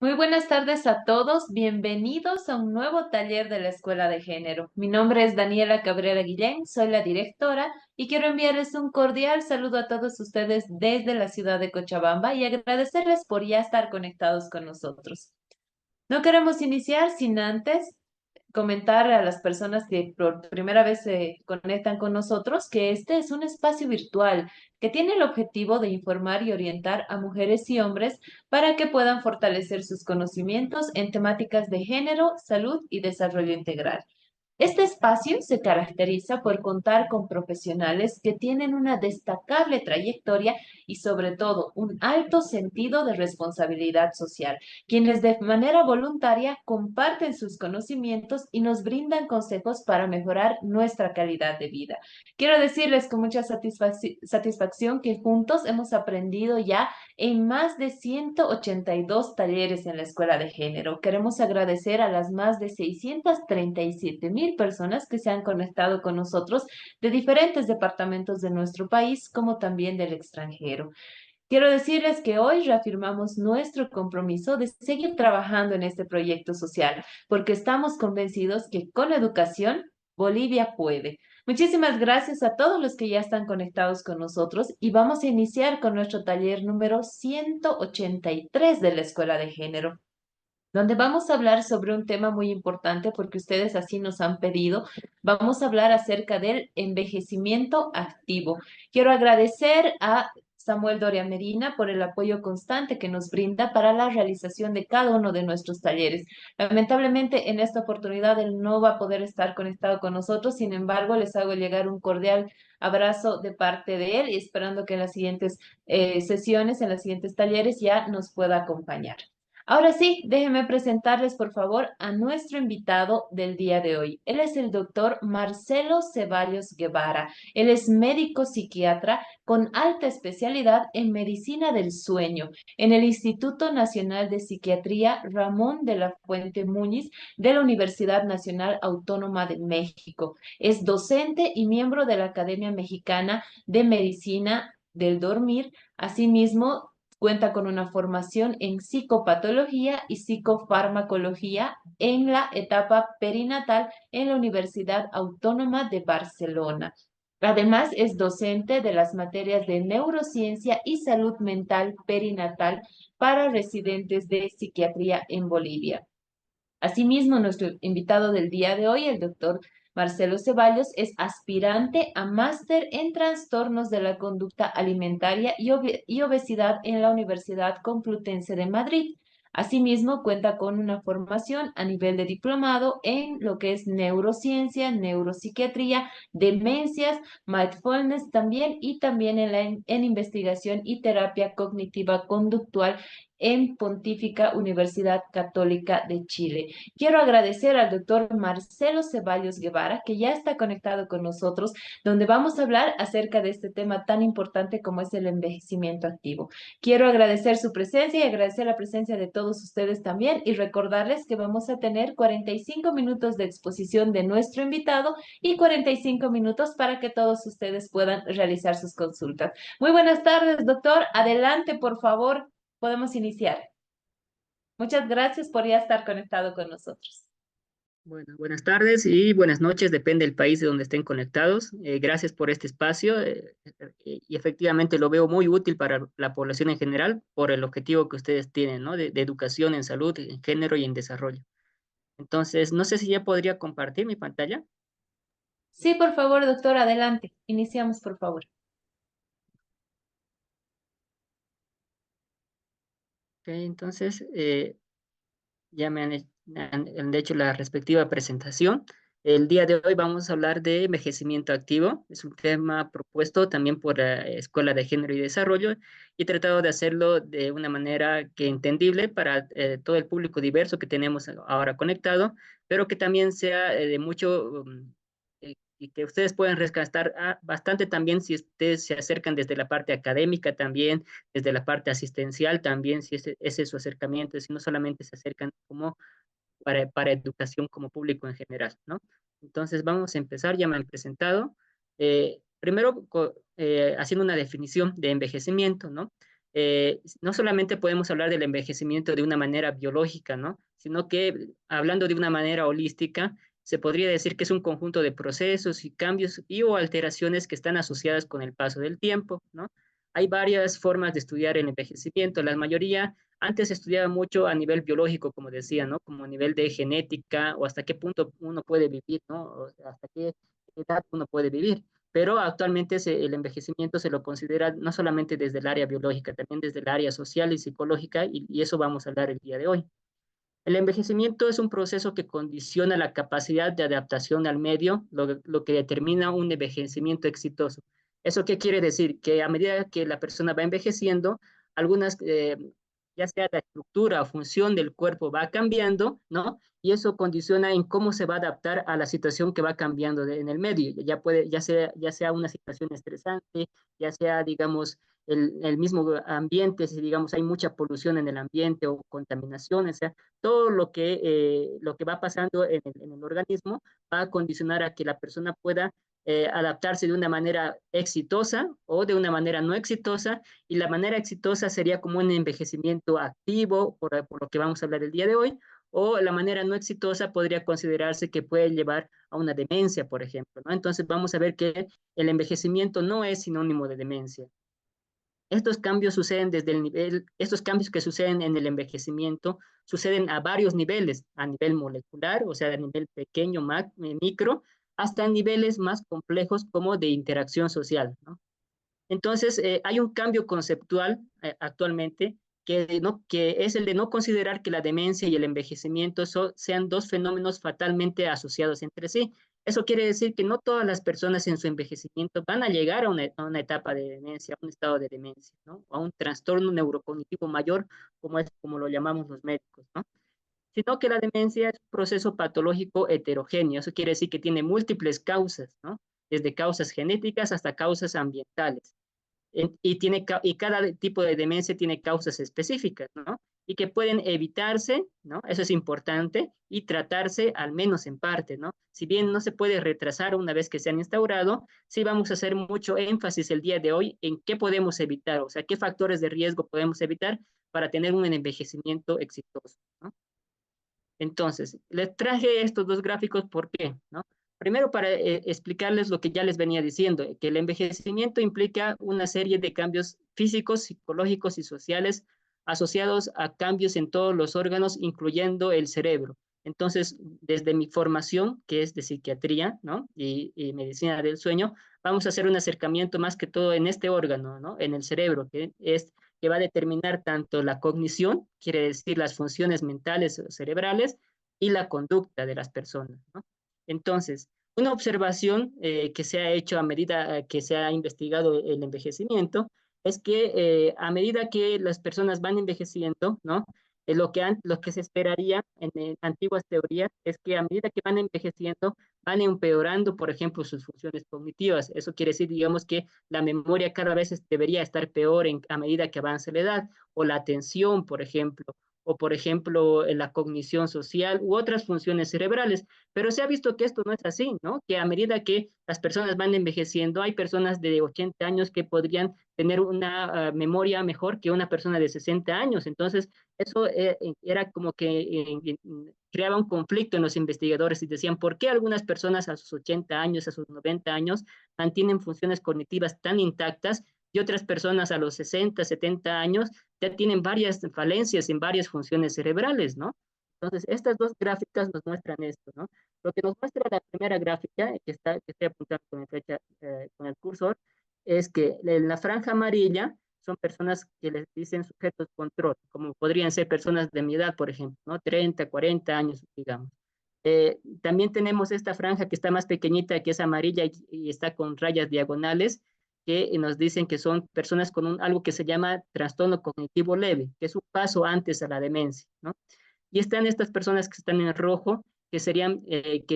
Muy buenas tardes a todos, bienvenidos a un nuevo taller de la Escuela de Género. Mi nombre es Daniela Cabrera Guillén, soy la directora y quiero enviarles un cordial saludo a todos ustedes desde la ciudad de Cochabamba y agradecerles por ya estar conectados con nosotros. No queremos iniciar sin antes comentar a las personas que por primera vez se conectan con nosotros que este es un espacio virtual que tiene el objetivo de informar y orientar a mujeres y hombres para que puedan fortalecer sus conocimientos en temáticas de género, salud y desarrollo integral. Este espacio se caracteriza por contar con profesionales que tienen una destacable trayectoria y sobre todo un alto sentido de responsabilidad social, quienes de manera voluntaria comparten sus conocimientos y nos brindan consejos para mejorar nuestra calidad de vida. Quiero decirles con mucha satisfacción que juntos hemos aprendido ya en más de 182 talleres en la Escuela de Género. Queremos agradecer a las más de 637,000 personas que se han conectado con nosotros de diferentes departamentos de nuestro país, como también del extranjero. Quiero decirles que hoy reafirmamos nuestro compromiso de seguir trabajando en este proyecto social, porque estamos convencidos que con educación Bolivia puede. Muchísimas gracias a todos los que ya están conectados con nosotros y vamos a iniciar con nuestro taller número 183 de la Escuela de Género, donde vamos a hablar sobre un tema muy importante porque ustedes así nos han pedido. Vamos a hablar acerca del envejecimiento activo. Quiero agradecer a Samuel Doria Medina por el apoyo constante que nos brinda para la realización de cada uno de nuestros talleres. Lamentablemente, en esta oportunidad él no va a poder estar conectado con nosotros, sin embargo, les hago llegar un cordial abrazo de parte de él y esperando que en las siguientes sesiones, en los siguientes talleres ya nos pueda acompañar. Ahora sí, déjenme presentarles, por favor, a nuestro invitado del día de hoy. Él es el doctor Marcelo Ceballos Guevara. Él es médico psiquiatra con alta especialidad en medicina del sueño en el Instituto Nacional de Psiquiatría Ramón de la Fuente Muñiz de la Universidad Nacional Autónoma de México. Es docente y miembro de la Academia Mexicana de Medicina del Dormir. Asimismo, cuenta con una formación en psicopatología y psicofarmacología en la etapa perinatal en la Universidad Autónoma de Barcelona. Además, es docente de las materias de neurociencia y salud mental perinatal para residentes de psiquiatría en Bolivia. Asimismo, nuestro invitado del día de hoy, el doctor Marcelo Ceballos, es aspirante a máster en trastornos de la conducta alimentaria y obesidad en la Universidad Complutense de Madrid. Asimismo, cuenta con una formación a nivel de diplomado en lo que es neurociencia, neuropsiquiatría, demencias, mindfulness también y también en investigación y terapia cognitiva conductual en Pontífica Universidad Católica de Chile. Quiero agradecer al doctor Marcelo Ceballos Guevara, que ya está conectado con nosotros, donde vamos a hablar acerca de este tema tan importante como es el envejecimiento activo. Quiero agradecer su presencia y agradecer la presencia de todos ustedes también y recordarles que vamos a tener 45 minutos de exposición de nuestro invitado y 45 minutos para que todos ustedes puedan realizar sus consultas. Muy buenas tardes, doctor. Adelante, por favor. Podemos iniciar. Muchas gracias por ya estar conectado con nosotros. Bueno, buenas tardes y buenas noches, depende del país de donde estén conectados. Gracias por este espacio y efectivamente lo veo muy útil para la población en general por el objetivo que ustedes tienen, ¿no? De educación en salud, en género y en desarrollo. Entonces, no sé si ya podría compartir mi pantalla. Sí, por favor, doctor, adelante. Iniciamos, por favor. Ok, entonces, ya me han hecho la respectiva presentación. El día de hoy vamos a hablar de envejecimiento activo. Es un tema propuesto también por la Escuela de Género y Desarrollo y he tratado de hacerlo de una manera que entendible para todo el público diverso que tenemos ahora conectado, pero que también sea de mucho y que ustedes puedan rescatar bastante también si ustedes se acercan desde la parte académica también, desde la parte asistencial también, si ese es su acercamiento, si no solamente se acercan como para educación como público en general, ¿no? Entonces vamos a empezar, ya me han presentado. Primero, haciendo una definición de envejecimiento, ¿no? no solamente podemos hablar del envejecimiento de una manera biológica, ¿no? Sino que hablando de una manera holística, se podría decir que es un conjunto de procesos y cambios y o alteraciones que están asociadas con el paso del tiempo, ¿no? Hay varias formas de estudiar el envejecimiento. La mayoría antes se estudiaba mucho a nivel biológico, como decía, ¿no? Como a nivel de genética o hasta qué punto uno puede vivir, ¿no? O hasta qué edad uno puede vivir. Pero actualmente el envejecimiento se lo considera no solamente desde el área biológica, también desde el área social y psicológica, y eso vamos a hablar el día de hoy. El envejecimiento es un proceso que condiciona la capacidad de adaptación al medio, lo que determina un envejecimiento exitoso. ¿Eso qué quiere decir? Que a medida que la persona va envejeciendo, algunas, ya sea la estructura o función del cuerpo va cambiando, ¿no? Y eso condiciona en cómo se va a adaptar a la situación que va cambiando en el medio. Ya sea una situación estresante, ya sea, digamos, el mismo ambiente, si digamos hay mucha polución en el ambiente o contaminación, o sea, todo lo que va pasando en el organismo va a condicionar a que la persona pueda adaptarse de una manera exitosa o de una manera no exitosa, y la manera exitosa sería como un envejecimiento activo, por lo que vamos a hablar el día de hoy, o la manera no exitosa podría considerarse que puede llevar a una demencia, por ejemplo, ¿no? Entonces vamos a ver que el envejecimiento no es sinónimo de demencia. Estos cambios que suceden en el envejecimiento suceden a varios niveles, a nivel molecular, o sea, a nivel pequeño, micro, hasta niveles más complejos como de interacción social, ¿no? Entonces, hay un cambio conceptual actualmente que es el de no considerar que la demencia y el envejecimiento sean dos fenómenos fatalmente asociados entre sí. Eso quiere decir que no todas las personas en su envejecimiento van a llegar a una etapa de demencia, a un estado de demencia, ¿no? O a un trastorno neurocognitivo mayor, como lo llamamos los médicos, ¿no? Sino que la demencia es un proceso patológico heterogéneo. Eso quiere decir que tiene múltiples causas, ¿no? Desde causas genéticas hasta causas ambientales. Y cada tipo de demencia tiene causas específicas, ¿no? Y que pueden evitarse, ¿no? Eso es importante, y tratarse al menos en parte, ¿no? Si bien no se puede retrasar una vez que se han instaurado, sí vamos a hacer mucho énfasis el día de hoy en qué podemos evitar, o sea, qué factores de riesgo podemos evitar para tener un envejecimiento exitoso, ¿no? Entonces, les traje estos dos gráficos, ¿por qué? ¿No? Primero, para explicarles lo que ya les venía diciendo, que el envejecimiento implica una serie de cambios físicos, psicológicos y sociales asociados a cambios en todos los órganos, incluyendo el cerebro. Entonces, desde mi formación, que es de psiquiatría, ¿no? Y medicina del sueño, vamos a hacer un acercamiento más que todo en este órgano, ¿no? En el cerebro, que va a determinar tanto la cognición, quiere decir las funciones mentales o cerebrales, y la conducta de las personas, ¿no? Entonces, una observación que se ha hecho a medida que se ha investigado el envejecimiento es que a medida que las personas van envejeciendo, ¿no? Lo que se esperaría en antiguas teorías es que a medida que van envejeciendo, van empeorando, por ejemplo, sus funciones cognitivas. Eso quiere decir, digamos, que la memoria cada vez debería estar peor a medida que avanza la edad, o la atención, por ejemplo, o por ejemplo, la cognición social u otras funciones cerebrales. Pero se ha visto que esto no es así, ¿no? Que a medida que las personas van envejeciendo, hay personas de 80 años que podrían tener una memoria mejor que una persona de 60 años. Entonces, eso era como que creaba un conflicto en los investigadores y decían, ¿por qué algunas personas a sus 80 años, a sus 90 años, mantienen funciones cognitivas tan intactas y otras personas a los 60, 70 años ya tienen varias falencias en varias funciones cerebrales, ¿no? Entonces, estas dos gráficas nos muestran esto, ¿no? Lo que nos muestra la primera gráfica, que estoy apuntando con, con el cursor, es que en la franja amarilla son personas que les dicen sujetos control, como podrían ser personas de mi edad, por ejemplo, ¿no? 30, 40 años, digamos. También tenemos esta franja que está más pequeñita, que es amarilla y está con rayas diagonales, que nos dicen que son personas con algo que se llama trastorno cognitivo leve, que es un paso antes a la demencia, ¿no? Y están estas personas que están en rojo, que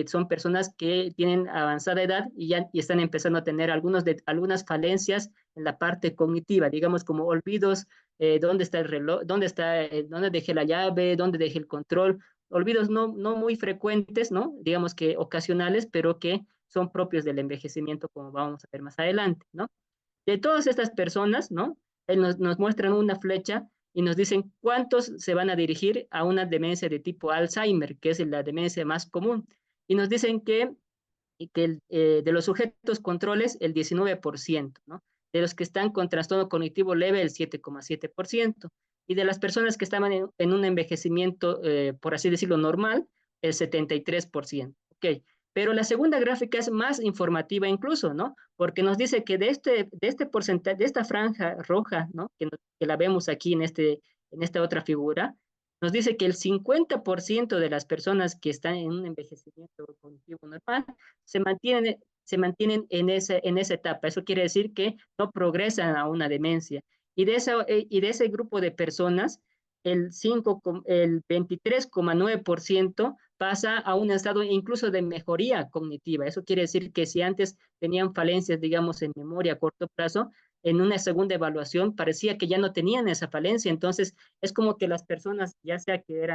son personas que tienen avanzada edad y están empezando a tener algunas falencias en la parte cognitiva, digamos como olvidos, dónde está el reloj, dónde dejé la llave, dónde dejé el control, olvidos no muy frecuentes, ¿no? Digamos que ocasionales, pero que son propios del envejecimiento, como vamos a ver más adelante, ¿no? De todas estas personas, ¿no? nos muestran una flecha y nos dicen cuántos se van a dirigir a una demencia de tipo Alzheimer, que es la demencia más común. Y nos dicen que de los sujetos controles, el 19%, ¿no? De los que están con trastorno cognitivo leve, el 7,7%, y de las personas que estaban en un envejecimiento, por así decirlo, normal, el 73%. Ok, pero la segunda gráfica es más informativa incluso, ¿no? Porque nos dice que de este porcentaje, de esta franja roja, ¿no? Que la vemos aquí en esta otra figura, nos dice que el 50% de las personas que están en un envejecimiento cognitivo normal se mantienen en esa etapa. Eso quiere decir que no progresan a una demencia. Y de ese grupo de personas, el 23,9% pasa a un estado incluso de mejoría cognitiva. Eso quiere decir que si antes tenían falencias, digamos, en memoria a corto plazo, en una segunda evaluación parecía que ya no tenían esa falencia. Entonces, es como que las personas, ya sea que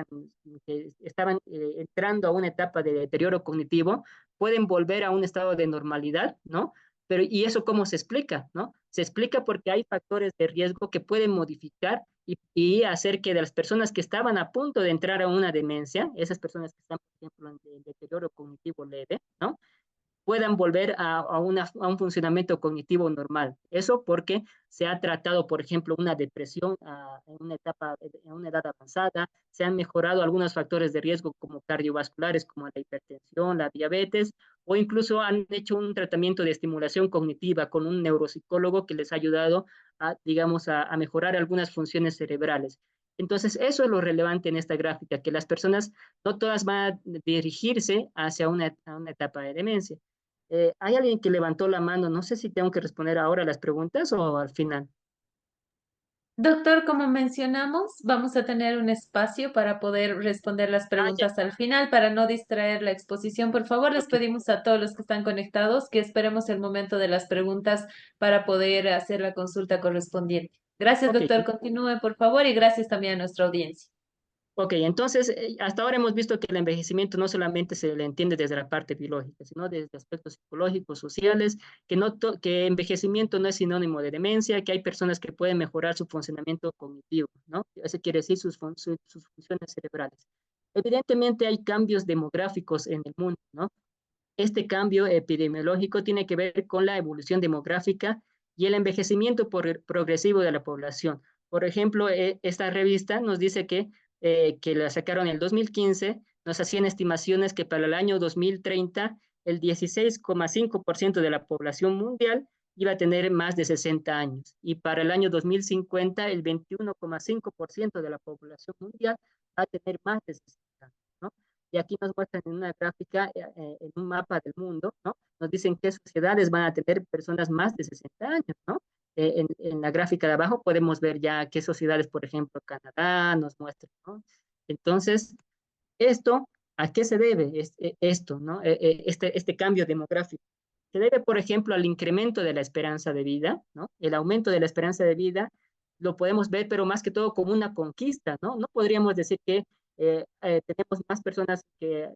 estaban entrando a una etapa de deterioro cognitivo, pueden volver a un estado de normalidad, ¿no? Pero, ¿y eso cómo se explica, no? Se explica porque hay factores de riesgo que pueden modificar y hacer que de las personas que estaban a punto de entrar a una demencia, esas personas que están, por ejemplo, en deterioro cognitivo leve, ¿no? Puedan volver a un funcionamiento cognitivo normal. Eso porque se ha tratado, por ejemplo, una depresión en una edad avanzada, se han mejorado algunos factores de riesgo como cardiovasculares, como la hipertensión, la diabetes, o incluso han hecho un tratamiento de estimulación cognitiva con un neuropsicólogo que les ha ayudado digamos, a mejorar algunas funciones cerebrales. Entonces, eso es lo relevante en esta gráfica, que las personas no todas van a dirigirse hacia una etapa de demencia. Hay alguien que levantó la mano, no sé si tengo que responder ahora las preguntas o al final. Doctor, como mencionamos, vamos a tener un espacio para poder responder las Ya, preguntas al final para no distraer la exposición. Por favor, les ok, pedimos a todos los que están conectados que esperemos el momento de las preguntas para poder hacer la consulta correspondiente. Gracias, ok. doctor. Continúe, por favor, y gracias también a nuestra audiencia. Ok, entonces hasta ahora hemos visto que el envejecimiento no solamente se le entiende desde la parte biológica, sino desde aspectos psicológicos, sociales, que envejecimiento no es sinónimo de demencia, que hay personas que pueden mejorar su funcionamiento cognitivo, ¿no? Eso quiere decir sus funciones cerebrales. Evidentemente hay cambios demográficos en el mundo, ¿no? Este cambio epidemiológico tiene que ver con la evolución demográfica y el envejecimiento progresivo de la población. Por ejemplo, esta revista nos dice que la sacaron en el 2015, nos hacían estimaciones que para el año 2030 el 16,5% de la población mundial iba a tener más de 60 años y para el año 2050 el 21,5% de la población mundial va a tener más de 60 años, ¿no? Y aquí nos muestran en una gráfica, en un mapa del mundo, ¿no? Nos dicen qué sociedades van a tener personas más de 60 años, ¿no? En la gráfica de abajo podemos ver ya qué sociedades, por ejemplo, Canadá nos muestran, ¿no? Entonces, esto, ¿a qué se debe esto, ¿no? Este cambio demográfico? Se debe, por ejemplo, al incremento de la esperanza de vida, ¿no? El aumento de la esperanza de vida lo podemos ver, pero más que todo como una conquista, ¿no? No podríamos decir que tenemos más personas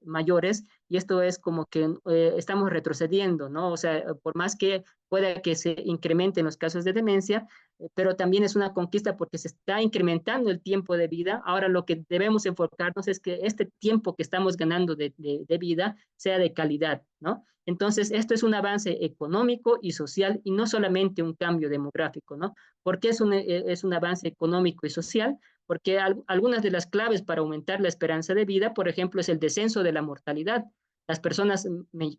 mayores y esto es como que estamos retrocediendo, ¿no? O sea, por más que pueda que se incrementen los casos de demencia, pero también es una conquista porque se está incrementando el tiempo de vida. Ahora lo que debemos enfocarnos es que este tiempo que estamos ganando de vida sea de calidad, ¿no? Entonces, esto es un avance económico y social y no solamente un cambio demográfico, ¿no? ¿Por qué es un avance económico y social? Porque algunas de las claves para aumentar la esperanza de vida, por ejemplo, es el descenso de la mortalidad. Las personas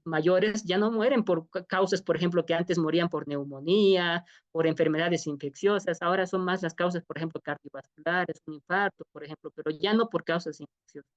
mayores ya no mueren por causas, por ejemplo, que antes morían por neumonía, por enfermedades infecciosas, ahora son más las causas, por ejemplo, cardiovasculares, un infarto, por ejemplo, pero ya no por causas infecciosas.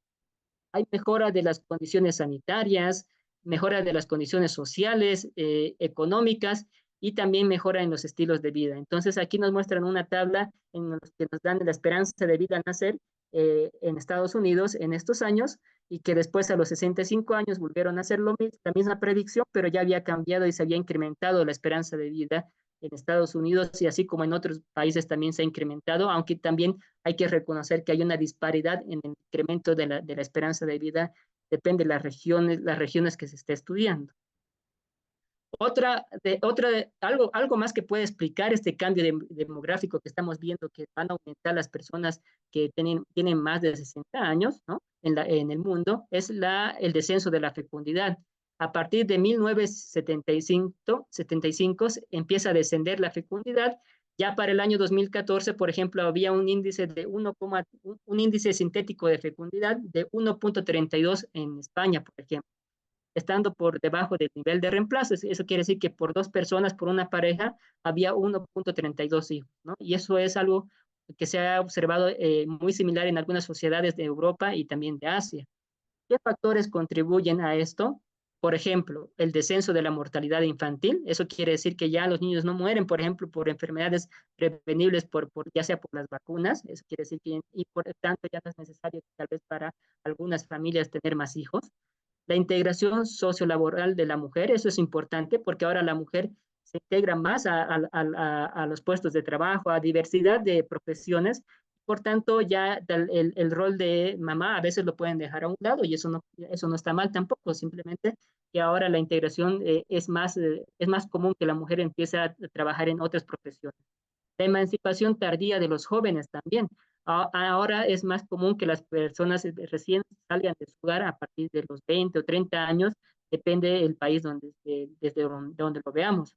Hay mejora de las condiciones sanitarias, mejora de las condiciones sociales, económicas y también mejora en los estilos de vida. Entonces aquí nos muestran una tabla en la que nos dan la esperanza de vida al nacer en Estados Unidos en estos años y que después a los 65 años volvieron a hacer la misma predicción, pero ya había cambiado y se había incrementado la esperanza de vida en Estados Unidos y así como en otros países también se ha incrementado, aunque también hay que reconocer que hay una disparidad en el incremento de la esperanza de vida, depende de las regiones que se esté estudiando. Algo más que puede explicar este cambio demográfico que estamos viendo, que van a aumentar las personas que tienen más de 60 años, ¿no? En el mundo, es el descenso de la fecundidad. A partir de 1975 empieza a descender la fecundidad. Ya para el año 2014, por ejemplo, había un índice sintético de fecundidad de 1,32 en España, por ejemplo, estando por debajo del nivel de reemplazo. Eso quiere decir que por dos personas, por una pareja, había 1,32 hijos, ¿no? Y eso es algo que se ha observado muy similar en algunas sociedades de Europa y también de Asia. ¿Qué factores contribuyen a esto? Por ejemplo, el descenso de la mortalidad infantil. Eso quiere decir que ya los niños no mueren, por ejemplo, por enfermedades prevenibles, ya sea por las vacunas. Eso quiere decir que, y por tanto, ya no es necesario tal vez para algunas familias tener más hijos. La integración sociolaboral de la mujer, eso es importante porque ahora la mujer se integra más a los puestos de trabajo, a diversidad de profesiones. Por tanto, ya el rol de mamá a veces lo pueden dejar a un lado y eso no está mal tampoco, simplemente que ahora la integración es más común que la mujer empiece a trabajar en otras profesiones. La emancipación tardía de los jóvenes también. Ahora es más común que las personas recién salgan de su hogar a partir de los 20 o 30 años, depende del país desde donde lo veamos.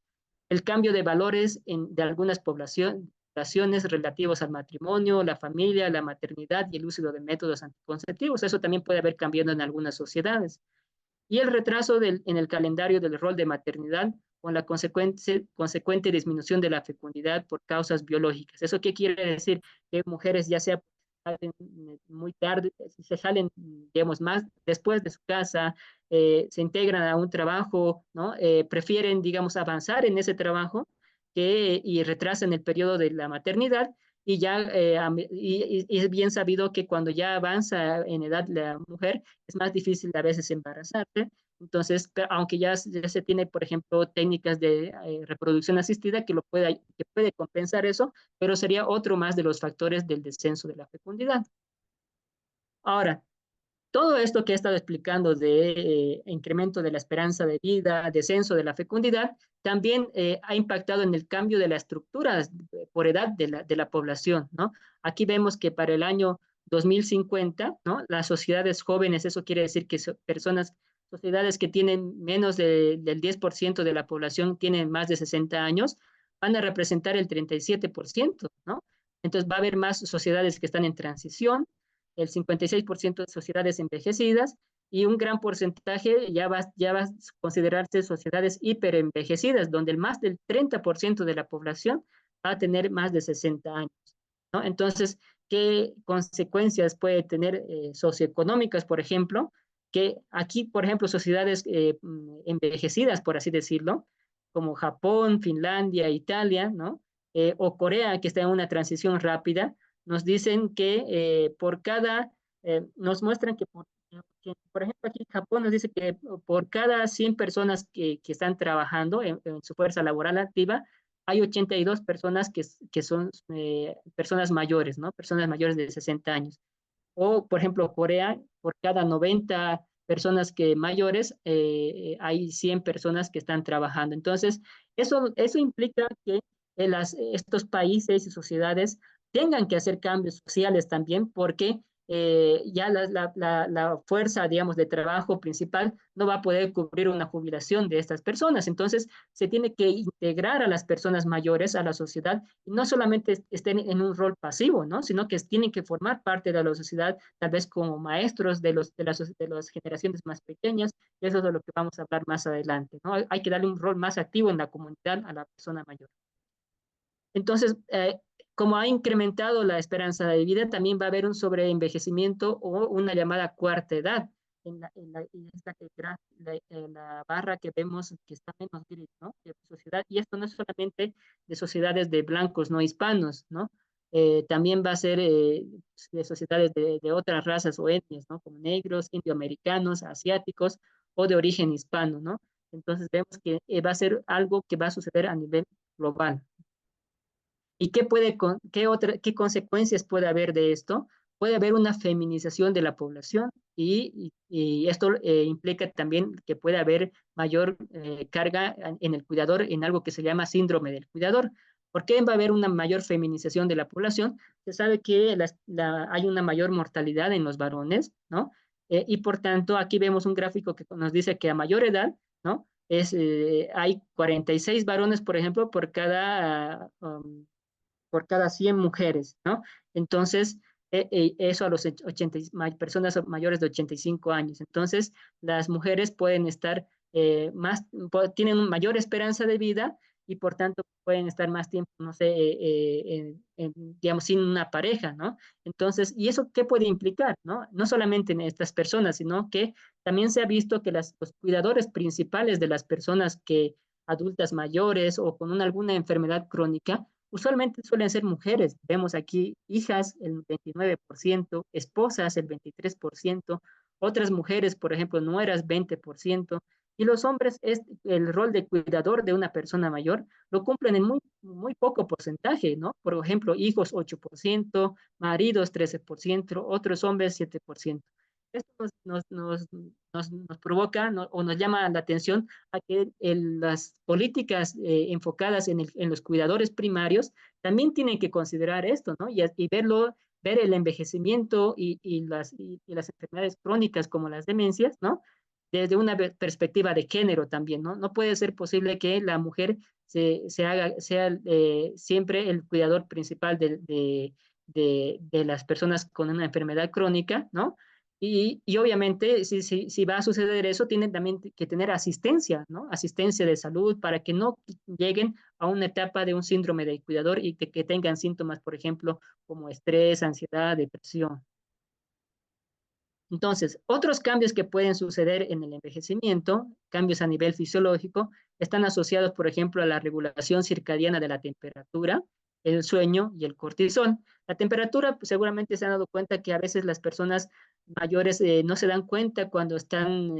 El cambio de valores de algunas poblaciones relativos al matrimonio, la familia, la maternidad y el uso de métodos anticonceptivos. Eso también puede haber cambiado en algunas sociedades. Y el retraso en el calendario del rol de maternidad con la consecuente disminución de la fecundidad por causas biológicas. ¿Eso qué quiere decir? Que mujeres ya sea salen muy tarde, se salen, digamos, más después de su casa, se integran a un trabajo, ¿no? Prefieren, digamos, avanzar en ese trabajo y retrasan el periodo de la maternidad y y es bien sabido que cuando ya avanza en edad la mujer, es más difícil a veces embarazarse. Entonces, aunque ya se tiene, por ejemplo, técnicas de reproducción asistida que puede compensar eso, pero sería otro más de los factores del descenso de la fecundidad. Ahora, todo esto que he estado explicando de incremento de la esperanza de vida, descenso de la fecundidad, también ha impactado en el cambio de la estructura por edad de la población, ¿no? Aquí vemos que para el año 2050, ¿no? Las sociedades jóvenes, eso quiere decir que sociedades que tienen menos del 10% de la población, tienen más de 60 años, van a representar el 37%, ¿no? Entonces va a haber más sociedades que están en transición, el 56% de sociedades envejecidas y un gran porcentaje ya va a considerarse sociedades hiperenvejecidas, donde el más del 30% de la población va a tener más de 60 años, ¿no? Entonces, ¿qué consecuencias puede tener socioeconómicas, por ejemplo? Que aquí, por ejemplo, sociedades envejecidas, por así decirlo, como Japón, Finlandia, Italia, ¿no? O Corea, que está en una transición rápida, nos dicen que nos muestran por ejemplo, aquí en Japón nos dice que por cada 100 personas que están trabajando en su fuerza laboral activa, hay 82 personas que son personas mayores, ¿no? Personas mayores de 60 años. O, por ejemplo, Corea, por cada 90 personas mayores, hay 100 personas que están trabajando. Entonces, eso implica que estos países y sociedades tengan que hacer cambios sociales también, porque ya la fuerza, digamos, de trabajo principal no va a poder cubrir una jubilación de estas personas. Entonces, se tiene que integrar a las personas mayores a la sociedad y no solamente estén en un rol pasivo, ¿no? Sino que tienen que formar parte de la sociedad, tal vez como maestros de las generaciones más pequeñas. Y eso es de lo que vamos a hablar más adelante, ¿no? Hay que darle un rol más activo en la comunidad a la persona mayor. Entonces, como ha incrementado la esperanza de vida, también va a haber un sobreenvejecimiento o una llamada cuarta edad. En esta la barra que vemos que está menos gris, ¿no? De sociedad. Y esto no es solamente de sociedades de blancos no hispanos, ¿no? También va a ser de sociedades de otras razas o etnias, ¿no? Como negros, indioamericanos, asiáticos o de origen hispano, ¿no? Entonces vemos que va a ser algo que va a suceder a nivel global. ¿Y qué consecuencias puede haber de esto? puede haber una feminización de la población y esto implica también que puede haber mayor carga en el cuidador en algo que se llama síndrome del cuidador. ¿Por qué va a haber una mayor feminización de la población? Se sabe que hay una mayor mortalidad en los varones, ¿no? Y por tanto, aquí vemos un gráfico que nos dice que a mayor edad, ¿no? Hay 46 varones, por ejemplo, por cada 100 mujeres, ¿no? Entonces, eso a los 80, personas mayores de 85 años. Entonces, las mujeres pueden estar tienen una mayor esperanza de vida y por tanto pueden estar más tiempo, no sé, digamos, sin una pareja, ¿no? Entonces, ¿y eso qué puede implicar, no? No solamente en estas personas, sino que también se ha visto que los cuidadores principales de las personas que adultas mayores o con alguna enfermedad crónica, usualmente suelen ser mujeres. Vemos aquí hijas, el 29%, esposas, el 23%, otras mujeres, por ejemplo, nueras, 20%, y los hombres, el rol de cuidador de una persona mayor, lo cumplen en muy, muy poco porcentaje, ¿no? Por ejemplo, hijos, 8%, maridos, 13%, otros hombres, 7%. Esto nos provoca, ¿no? O nos llama la atención a que las políticas enfocadas en los cuidadores primarios también tienen que considerar esto, ¿no? Y ver el envejecimiento y las enfermedades crónicas como las demencias, ¿no? Desde una perspectiva de género también, ¿no? No puede ser posible que la mujer sea siempre el cuidador principal de las personas con una enfermedad crónica, ¿no? Y obviamente, si va a suceder eso, tienen también que tener asistencia, ¿no? Asistencia de salud para que no lleguen a una etapa de un síndrome del cuidador y que tengan síntomas, por ejemplo, como estrés, ansiedad, depresión. Entonces, otros cambios que pueden suceder en el envejecimiento, cambios a nivel fisiológico, están asociados, por ejemplo, a la regulación circadiana de la temperatura, el sueño y el cortisol. La temperatura, pues, seguramente se han dado cuenta que a veces las personas mayores no se dan cuenta cuando están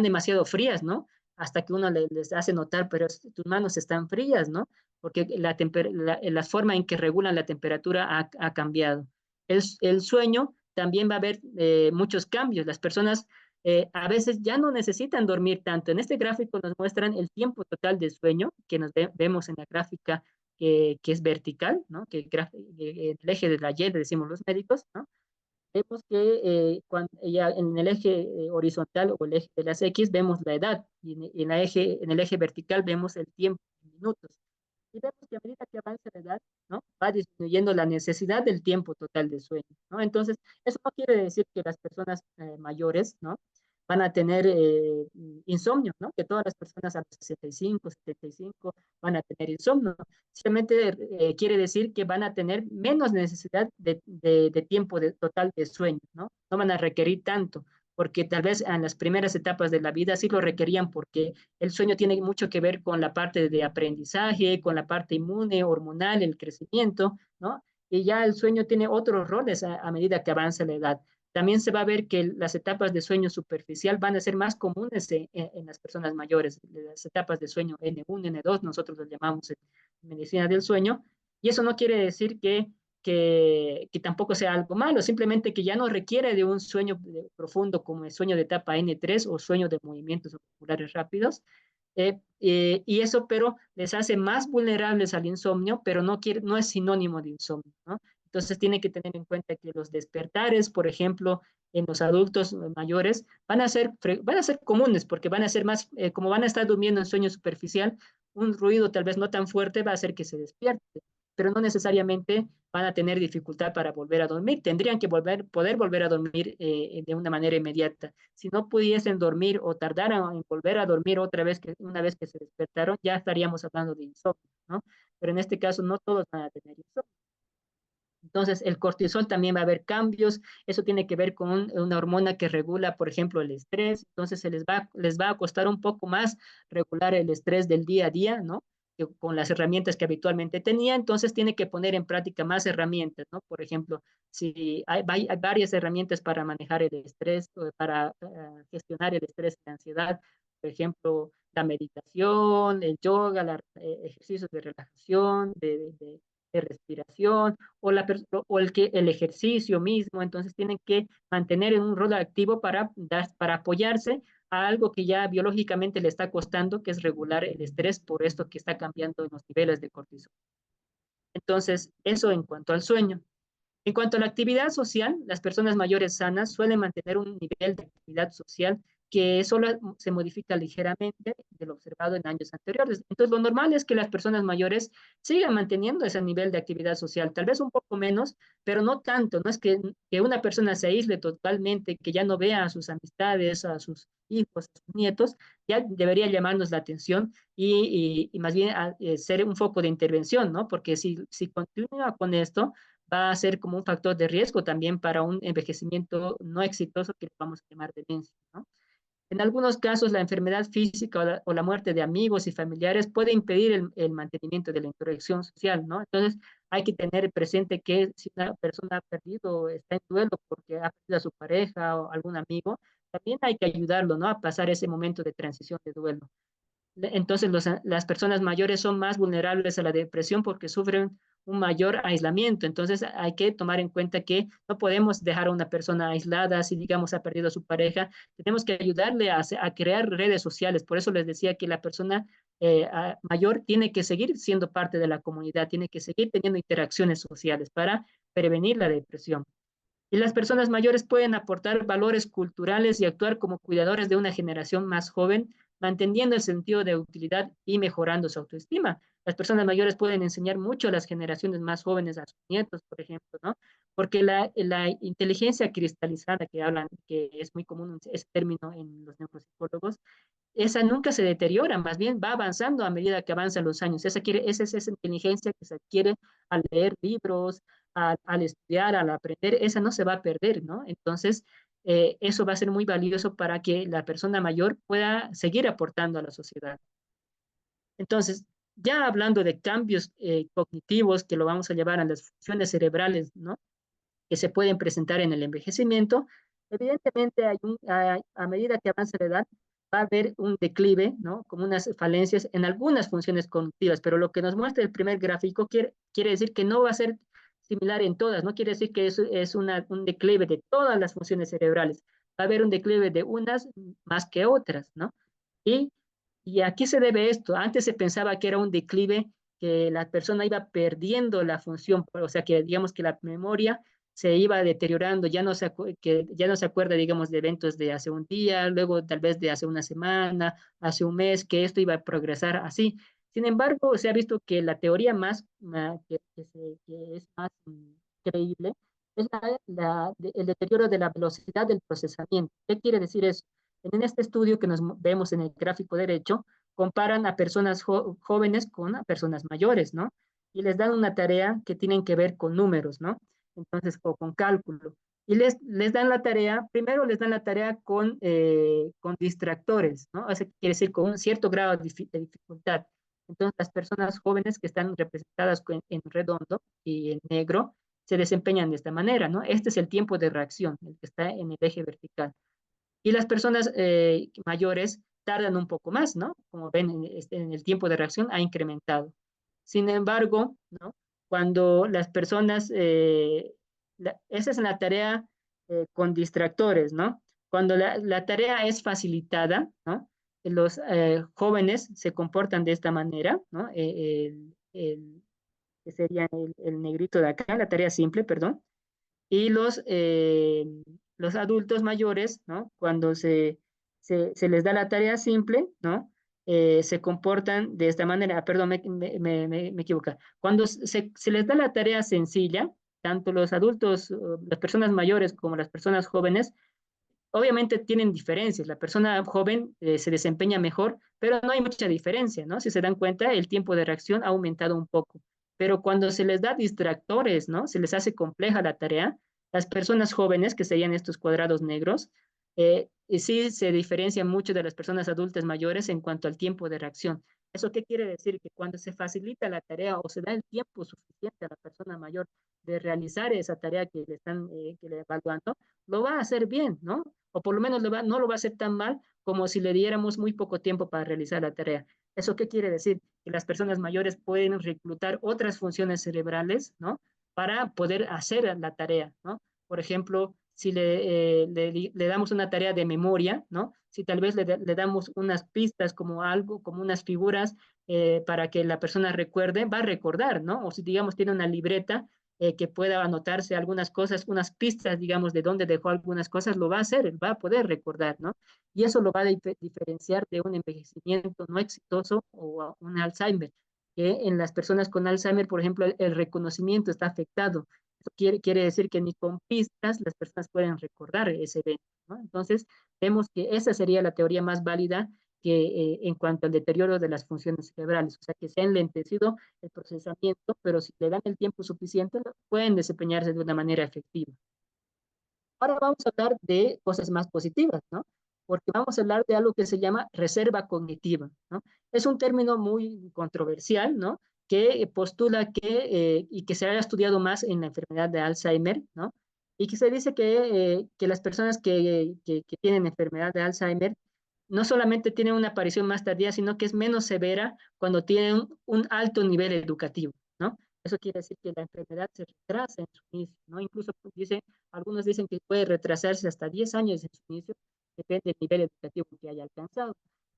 demasiado frías, ¿no? Hasta que uno les hace notar, pero tus manos están frías, ¿no? Porque la forma en que regulan la temperatura ha cambiado. El sueño también va a haber muchos cambios. Las personas a veces ya no necesitan dormir tanto. En este gráfico nos muestran el tiempo total de sueño que vemos en la gráfica que es vertical, ¿no? El eje de la Y, le decimos los médicos, ¿no? Vemos que ya en el eje horizontal o el eje de las X vemos la edad y en el eje vertical vemos el tiempo en minutos. Y vemos que a medida que avanza la edad, ¿no? Va disminuyendo la necesidad del tiempo total de sueño, ¿no? Entonces, eso no quiere decir que las personas mayores, ¿no? Van a tener insomnio, ¿no? Que todas las personas a los 65, 75 van a tener insomnio. Simplemente quiere decir que van a tener menos necesidad de tiempo total de sueño, ¿no? No van a requerir tanto, porque tal vez en las primeras etapas de la vida sí lo requerían porque el sueño tiene mucho que ver con la parte de aprendizaje, con la parte inmune, hormonal, el crecimiento, ¿no? Y ya el sueño tiene otros roles a medida que avanza la edad. También se va a ver que las etapas de sueño superficial van a ser más comunes en las personas mayores. Las etapas de sueño N1, N2, nosotros lo llamamos en medicina del sueño. Y eso no quiere decir que tampoco sea algo malo, simplemente que ya no requiere de un sueño profundo como el sueño de etapa N3 o sueño de movimientos oculares rápidos. Y eso, pero les hace más vulnerables al insomnio, pero no es sinónimo de insomnio, ¿no? Entonces tiene que tener en cuenta que los despertares, por ejemplo, en los adultos mayores, van a ser comunes porque van a ser más, como van a estar durmiendo en sueño superficial, un ruido tal vez no tan fuerte va a hacer que se despierte, pero no necesariamente van a tener dificultad para volver a dormir. Tendrían que poder volver a dormir de una manera inmediata. Si no pudiesen dormir o tardaran en volver a dormir otra vez, una vez que se despertaron, ya estaríamos hablando de insomnio, ¿no? Pero en este caso no todos van a tener insomnio. Entonces, el cortisol también va a haber cambios. Eso tiene que ver con una hormona que regula, por ejemplo, el estrés. Entonces, les va a costar un poco más regular el estrés del día a día, ¿no? Con las herramientas que habitualmente tenía. Entonces, tiene que poner en práctica más herramientas, ¿no? Por ejemplo, si hay varias herramientas para manejar el estrés, para gestionar el estrés y la ansiedad. Por ejemplo, la meditación, el yoga, ejercicios de relajación, de respiración o el ejercicio mismo. Entonces tienen que mantener en un rol activo para apoyarse a algo que ya biológicamente le está costando, que es regular el estrés por esto que está cambiando en los niveles de cortisol. Entonces, eso en cuanto al sueño. En cuanto a la actividad social, las personas mayores sanas suelen mantener un nivel de actividad social que solo se modifica ligeramente de lo observado en años anteriores. Entonces, lo normal es que las personas mayores sigan manteniendo ese nivel de actividad social, tal vez un poco menos, pero no tanto. No es que una persona se aísle totalmente, que ya no vea a sus amistades, a sus hijos, a sus nietos, ya debería llamarnos la atención y más bien ser un foco de intervención, ¿no? Porque si continúa con esto, va a ser como un factor de riesgo también para un envejecimiento no exitoso que vamos a llamar demencia, ¿no? En algunos casos, la enfermedad física o la muerte de amigos y familiares puede impedir el mantenimiento de la interacción social, ¿no? Entonces, hay que tener presente que si una persona ha perdido, está en duelo porque ha perdido a su pareja o algún amigo, también hay que ayudarlo, ¿no? A pasar ese momento de transición de duelo. Entonces, las personas mayores son más vulnerables a la depresión porque sufren un mayor aislamiento. Entonces, hay que tomar en cuenta que no podemos dejar a una persona aislada si, digamos, ha perdido a su pareja. Tenemos que ayudarle a crear redes sociales. Por eso les decía que la persona mayor tiene que seguir siendo parte de la comunidad, tiene que seguir teniendo interacciones sociales para prevenir la depresión. Y las personas mayores pueden aportar valores culturales y actuar como cuidadores de una generación más joven, manteniendo el sentido de utilidad y mejorando su autoestima. Las personas mayores pueden enseñar mucho a las generaciones más jóvenes, a sus nietos, por ejemplo, ¿no? Porque la inteligencia cristalizada que hablan, que es muy común ese término en los neuropsicólogos, esa nunca se deteriora, más bien va avanzando a medida que avanzan los años. Esa es esa inteligencia que se adquiere al leer libros, al estudiar, al aprender, esa no se va a perder, ¿no? Entonces, eso va a ser muy valioso para que la persona mayor pueda seguir aportando a la sociedad. Entonces, ya hablando de cambios cognitivos que lo vamos a llevar a las funciones cerebrales, ¿no? Que se pueden presentar en el envejecimiento, evidentemente a medida que avanza la edad, va a haber un declive, ¿no? Como unas falencias en algunas funciones cognitivas, pero lo que nos muestra el primer gráfico quiere decir que no va a ser similar en todas, no quiere decir que es un declive de todas las funciones cerebrales, va a haber un declive de unas más que otras, ¿no? Y, ¿Y a qué se debe esto? Antes se pensaba que era un declive, que la persona iba perdiendo la función, o sea, que digamos que la memoria se iba deteriorando, que ya no se acuerda, digamos, de eventos de hace un día, luego tal vez de hace una semana, hace un mes, que esto iba a progresar así. Sin embargo, se ha visto que la teoría que es más creíble es el deterioro de la velocidad del procesamiento. ¿Qué quiere decir eso? En este estudio que nos vemos en el gráfico derecho, comparan a personas jóvenes con a personas mayores, ¿no? Y les dan una tarea que tienen que ver con números, ¿no? Entonces, o con cálculo. Y les dan la tarea, primero les dan la tarea con distractores, ¿no? Eso quiere decir con un cierto grado de dificultad. Entonces, las personas jóvenes que están representadas en redondo y en negro se desempeñan de esta manera, ¿no? Este es el tiempo de reacción, el que está en el eje vertical. Y las personas mayores tardan un poco más, ¿no? Como ven, en el tiempo de reacción ha incrementado. Sin embargo, ¿no? Cuando las personas, esa es la tarea con distractores, ¿no? Cuando la tarea es facilitada, ¿no? Los jóvenes se comportan de esta manera, ¿no? Que sería el negrito de acá, la tarea simple, perdón, y los adultos mayores, ¿no? Cuando se les da la tarea simple, ¿no? Se comportan de esta manera. Ah, perdón, me equivoco. Cuando se les da la tarea sencilla, tanto los adultos, las personas mayores como las personas jóvenes, obviamente tienen diferencias. La persona joven se desempeña mejor, pero no hay mucha diferencia, ¿no? Si se dan cuenta, el tiempo de reacción ha aumentado un poco. Pero cuando se les da distractores, ¿no? Se les hace compleja la tarea, las personas jóvenes, que serían estos cuadrados negros, y sí se diferencian mucho de las personas adultas mayores en cuanto al tiempo de reacción. ¿Eso qué quiere decir? Que cuando se facilita la tarea o se da el tiempo suficiente a la persona mayor de realizar esa tarea que le evaluando, lo va a hacer bien, ¿no? O por lo menos no lo va a hacer tan mal como si le diéramos muy poco tiempo para realizar la tarea. ¿Eso qué quiere decir? Que las personas mayores pueden reclutar otras funciones cerebrales, ¿no? Para poder hacer la tarea, ¿no? Por ejemplo, si le damos una tarea de memoria, ¿no? Si tal vez le damos unas pistas como algo, como unas figuras para que la persona recuerde, va a recordar, ¿no? O si, digamos, tiene una libreta que pueda anotarse algunas cosas, unas pistas, digamos, de dónde dejó algunas cosas, lo va a hacer, va a poder recordar, ¿no? Y eso lo va a diferenciar de un envejecimiento no exitoso o un Alzheimer, que en las personas con Alzheimer, por ejemplo, el reconocimiento está afectado. Eso quiere decir que ni con pistas las personas pueden recordar ese evento, ¿no? Entonces, vemos que esa sería la teoría más válida que en cuanto al deterioro de las funciones cerebrales, o sea, que se ha enlentecido el procesamiento, pero si le dan el tiempo suficiente, pueden desempeñarse de una manera efectiva. Ahora vamos a hablar de cosas más positivas, ¿no? Porque vamos a hablar de algo que se llama reserva cognitiva, ¿no? Es un término muy controversial, ¿no? Que postula y que se haya estudiado más en la enfermedad de Alzheimer, ¿no? Y que se dice que las personas que tienen enfermedad de Alzheimer no solamente tienen una aparición más tardía, sino que es menos severa cuando tienen un alto nivel educativo, ¿no? Eso quiere decir que la enfermedad se retrasa en su inicio, ¿no? Incluso algunos dicen que puede retrasarse hasta 10 años en su inicio, depende del nivel educativo que haya alcanzado.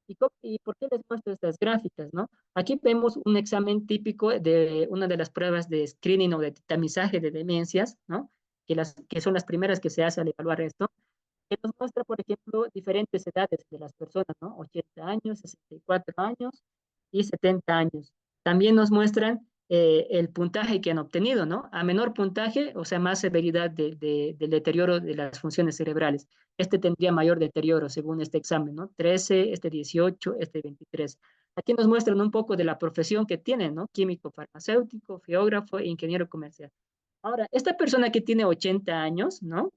¿Y por qué les muestro estas gráficas, no? Aquí vemos un examen típico de una de las pruebas de screening o de tamizaje de demencias, ¿no? Que son las primeras que se hace al evaluar esto, que nos muestra, por ejemplo, diferentes edades de las personas, ¿no? 80 años, 64 años y 70 años. También nos muestran el puntaje que han obtenido, ¿no? A menor puntaje, o sea, más severidad del deterioro de las funciones cerebrales. Este tendría mayor deterioro según este examen, ¿no? 13, este 18, este 23. Aquí nos muestran un poco de la profesión que tienen, ¿no? Químico farmacéutico, geógrafo e ingeniero comercial. Ahora, esta persona que tiene 80 años, ¿no?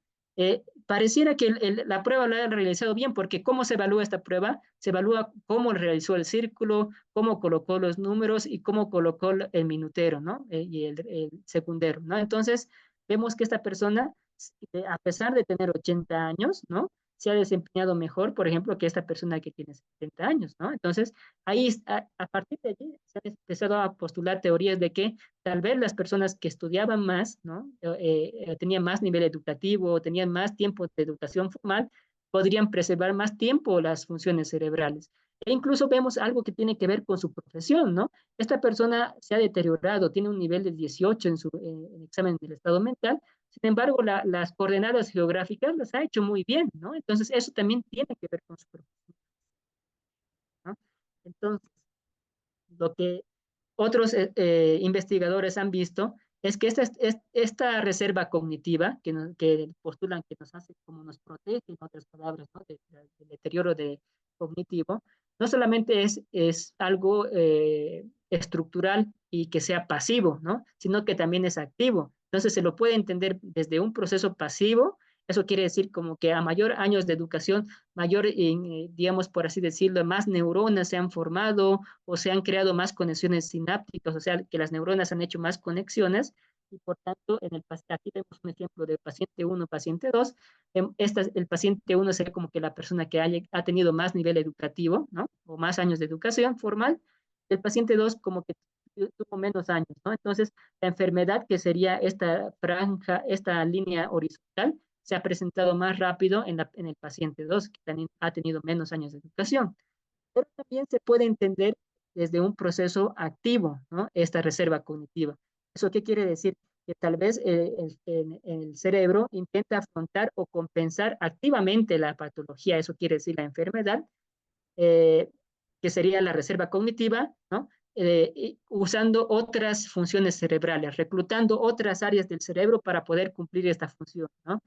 Pareciera que la prueba la ha realizado bien, porque ¿cómo se evalúa esta prueba? Se evalúa cómo realizó el círculo, cómo colocó los números y cómo colocó el minutero, ¿no? Y el secundero, ¿no? Entonces, vemos que esta persona, a pesar de tener 80 años, ¿no? Se ha desempeñado mejor, por ejemplo, que esta persona que tiene 70 años, ¿no? Entonces, ahí, a partir de allí, se han empezado a postular teorías de que tal vez las personas que estudiaban más, ¿no? Tenían más nivel educativo, tenían más tiempo de educación formal, podrían preservar más tiempo las funciones cerebrales. E incluso vemos algo que tiene que ver con su profesión, ¿no? Esta persona se ha deteriorado, tiene un nivel de 18 en su en examen del estado mental, sin embargo, las coordenadas geográficas las ha hecho muy bien, ¿no? Entonces, eso también tiene que ver con su profesión, ¿no? Entonces, lo que otros investigadores han visto es que esta reserva cognitiva que postulan que nos hace como nos protege, en otras palabras, ¿no? Del deterioro cognitivo, no solamente es algo estructural y que sea pasivo, ¿no? Sino que también es activo. Entonces se lo puede entender desde un proceso pasivo. Eso quiere decir como que a mayor años de educación, mayor, digamos, por así decirlo, más neuronas se han formado o se han creado más conexiones sinápticas, o sea, que las neuronas han hecho más conexiones y por tanto, aquí vemos un ejemplo del paciente 1, paciente 2. El paciente 1 sería como que la persona que ha tenido más nivel educativo, ¿no? O más años de educación formal. El paciente 2 como que tuvo menos años, ¿no? Entonces, la enfermedad que sería esta franja, esta línea horizontal, se ha presentado más rápido en el paciente 2, que también ha tenido menos años de educación. Pero también se puede entender desde un proceso activo, ¿no? Esta reserva cognitiva. ¿Eso qué quiere decir? Que tal vez el cerebro intenta afrontar o compensar activamente la patología, eso quiere decir la enfermedad, eh, que sería la reserva cognitiva, ¿no? Usando otras funciones cerebrales, reclutando otras áreas del cerebro para poder cumplir esta función, ¿no?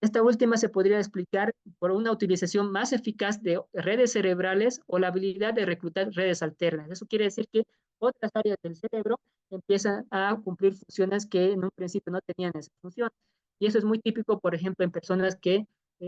Esta última se podría explicar por una utilización más eficaz de redes cerebrales o la habilidad de reclutar redes alternas. Eso quiere decir que otras áreas del cerebro empiezan a cumplir funciones que en un principio no tenían esa función. Y eso es muy típico, por ejemplo, en personas que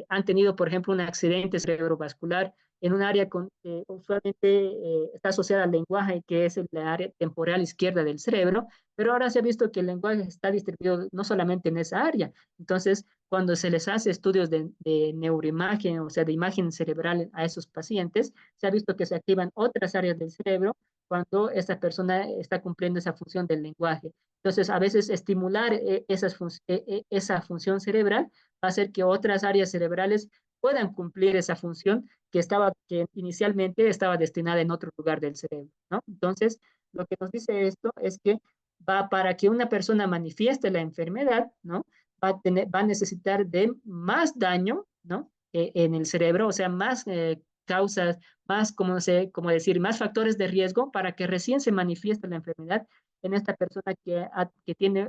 han tenido, por ejemplo, un accidente cerebrovascular en un área que usualmente está asociada al lenguaje, que es el área temporal izquierda del cerebro, pero ahora se ha visto que el lenguaje está distribuido no solamente en esa área. Entonces, cuando se les hace estudios de neuroimagen, o sea, de imagen cerebral a esos pacientes, se ha visto que se activan otras áreas del cerebro cuando esta persona está cumpliendo esa función del lenguaje. Entonces, a veces estimular esa función cerebral va a hacer que otras áreas cerebrales puedan cumplir esa función que inicialmente estaba destinada en otro lugar del cerebro, ¿no? Entonces, lo que nos dice esto es que para que una persona manifieste la enfermedad, ¿no? Va a necesitar de más daño, ¿no? En el cerebro, o sea, más causas, más, como decir, más factores de riesgo para que recién se manifieste la enfermedad en esta persona que tiene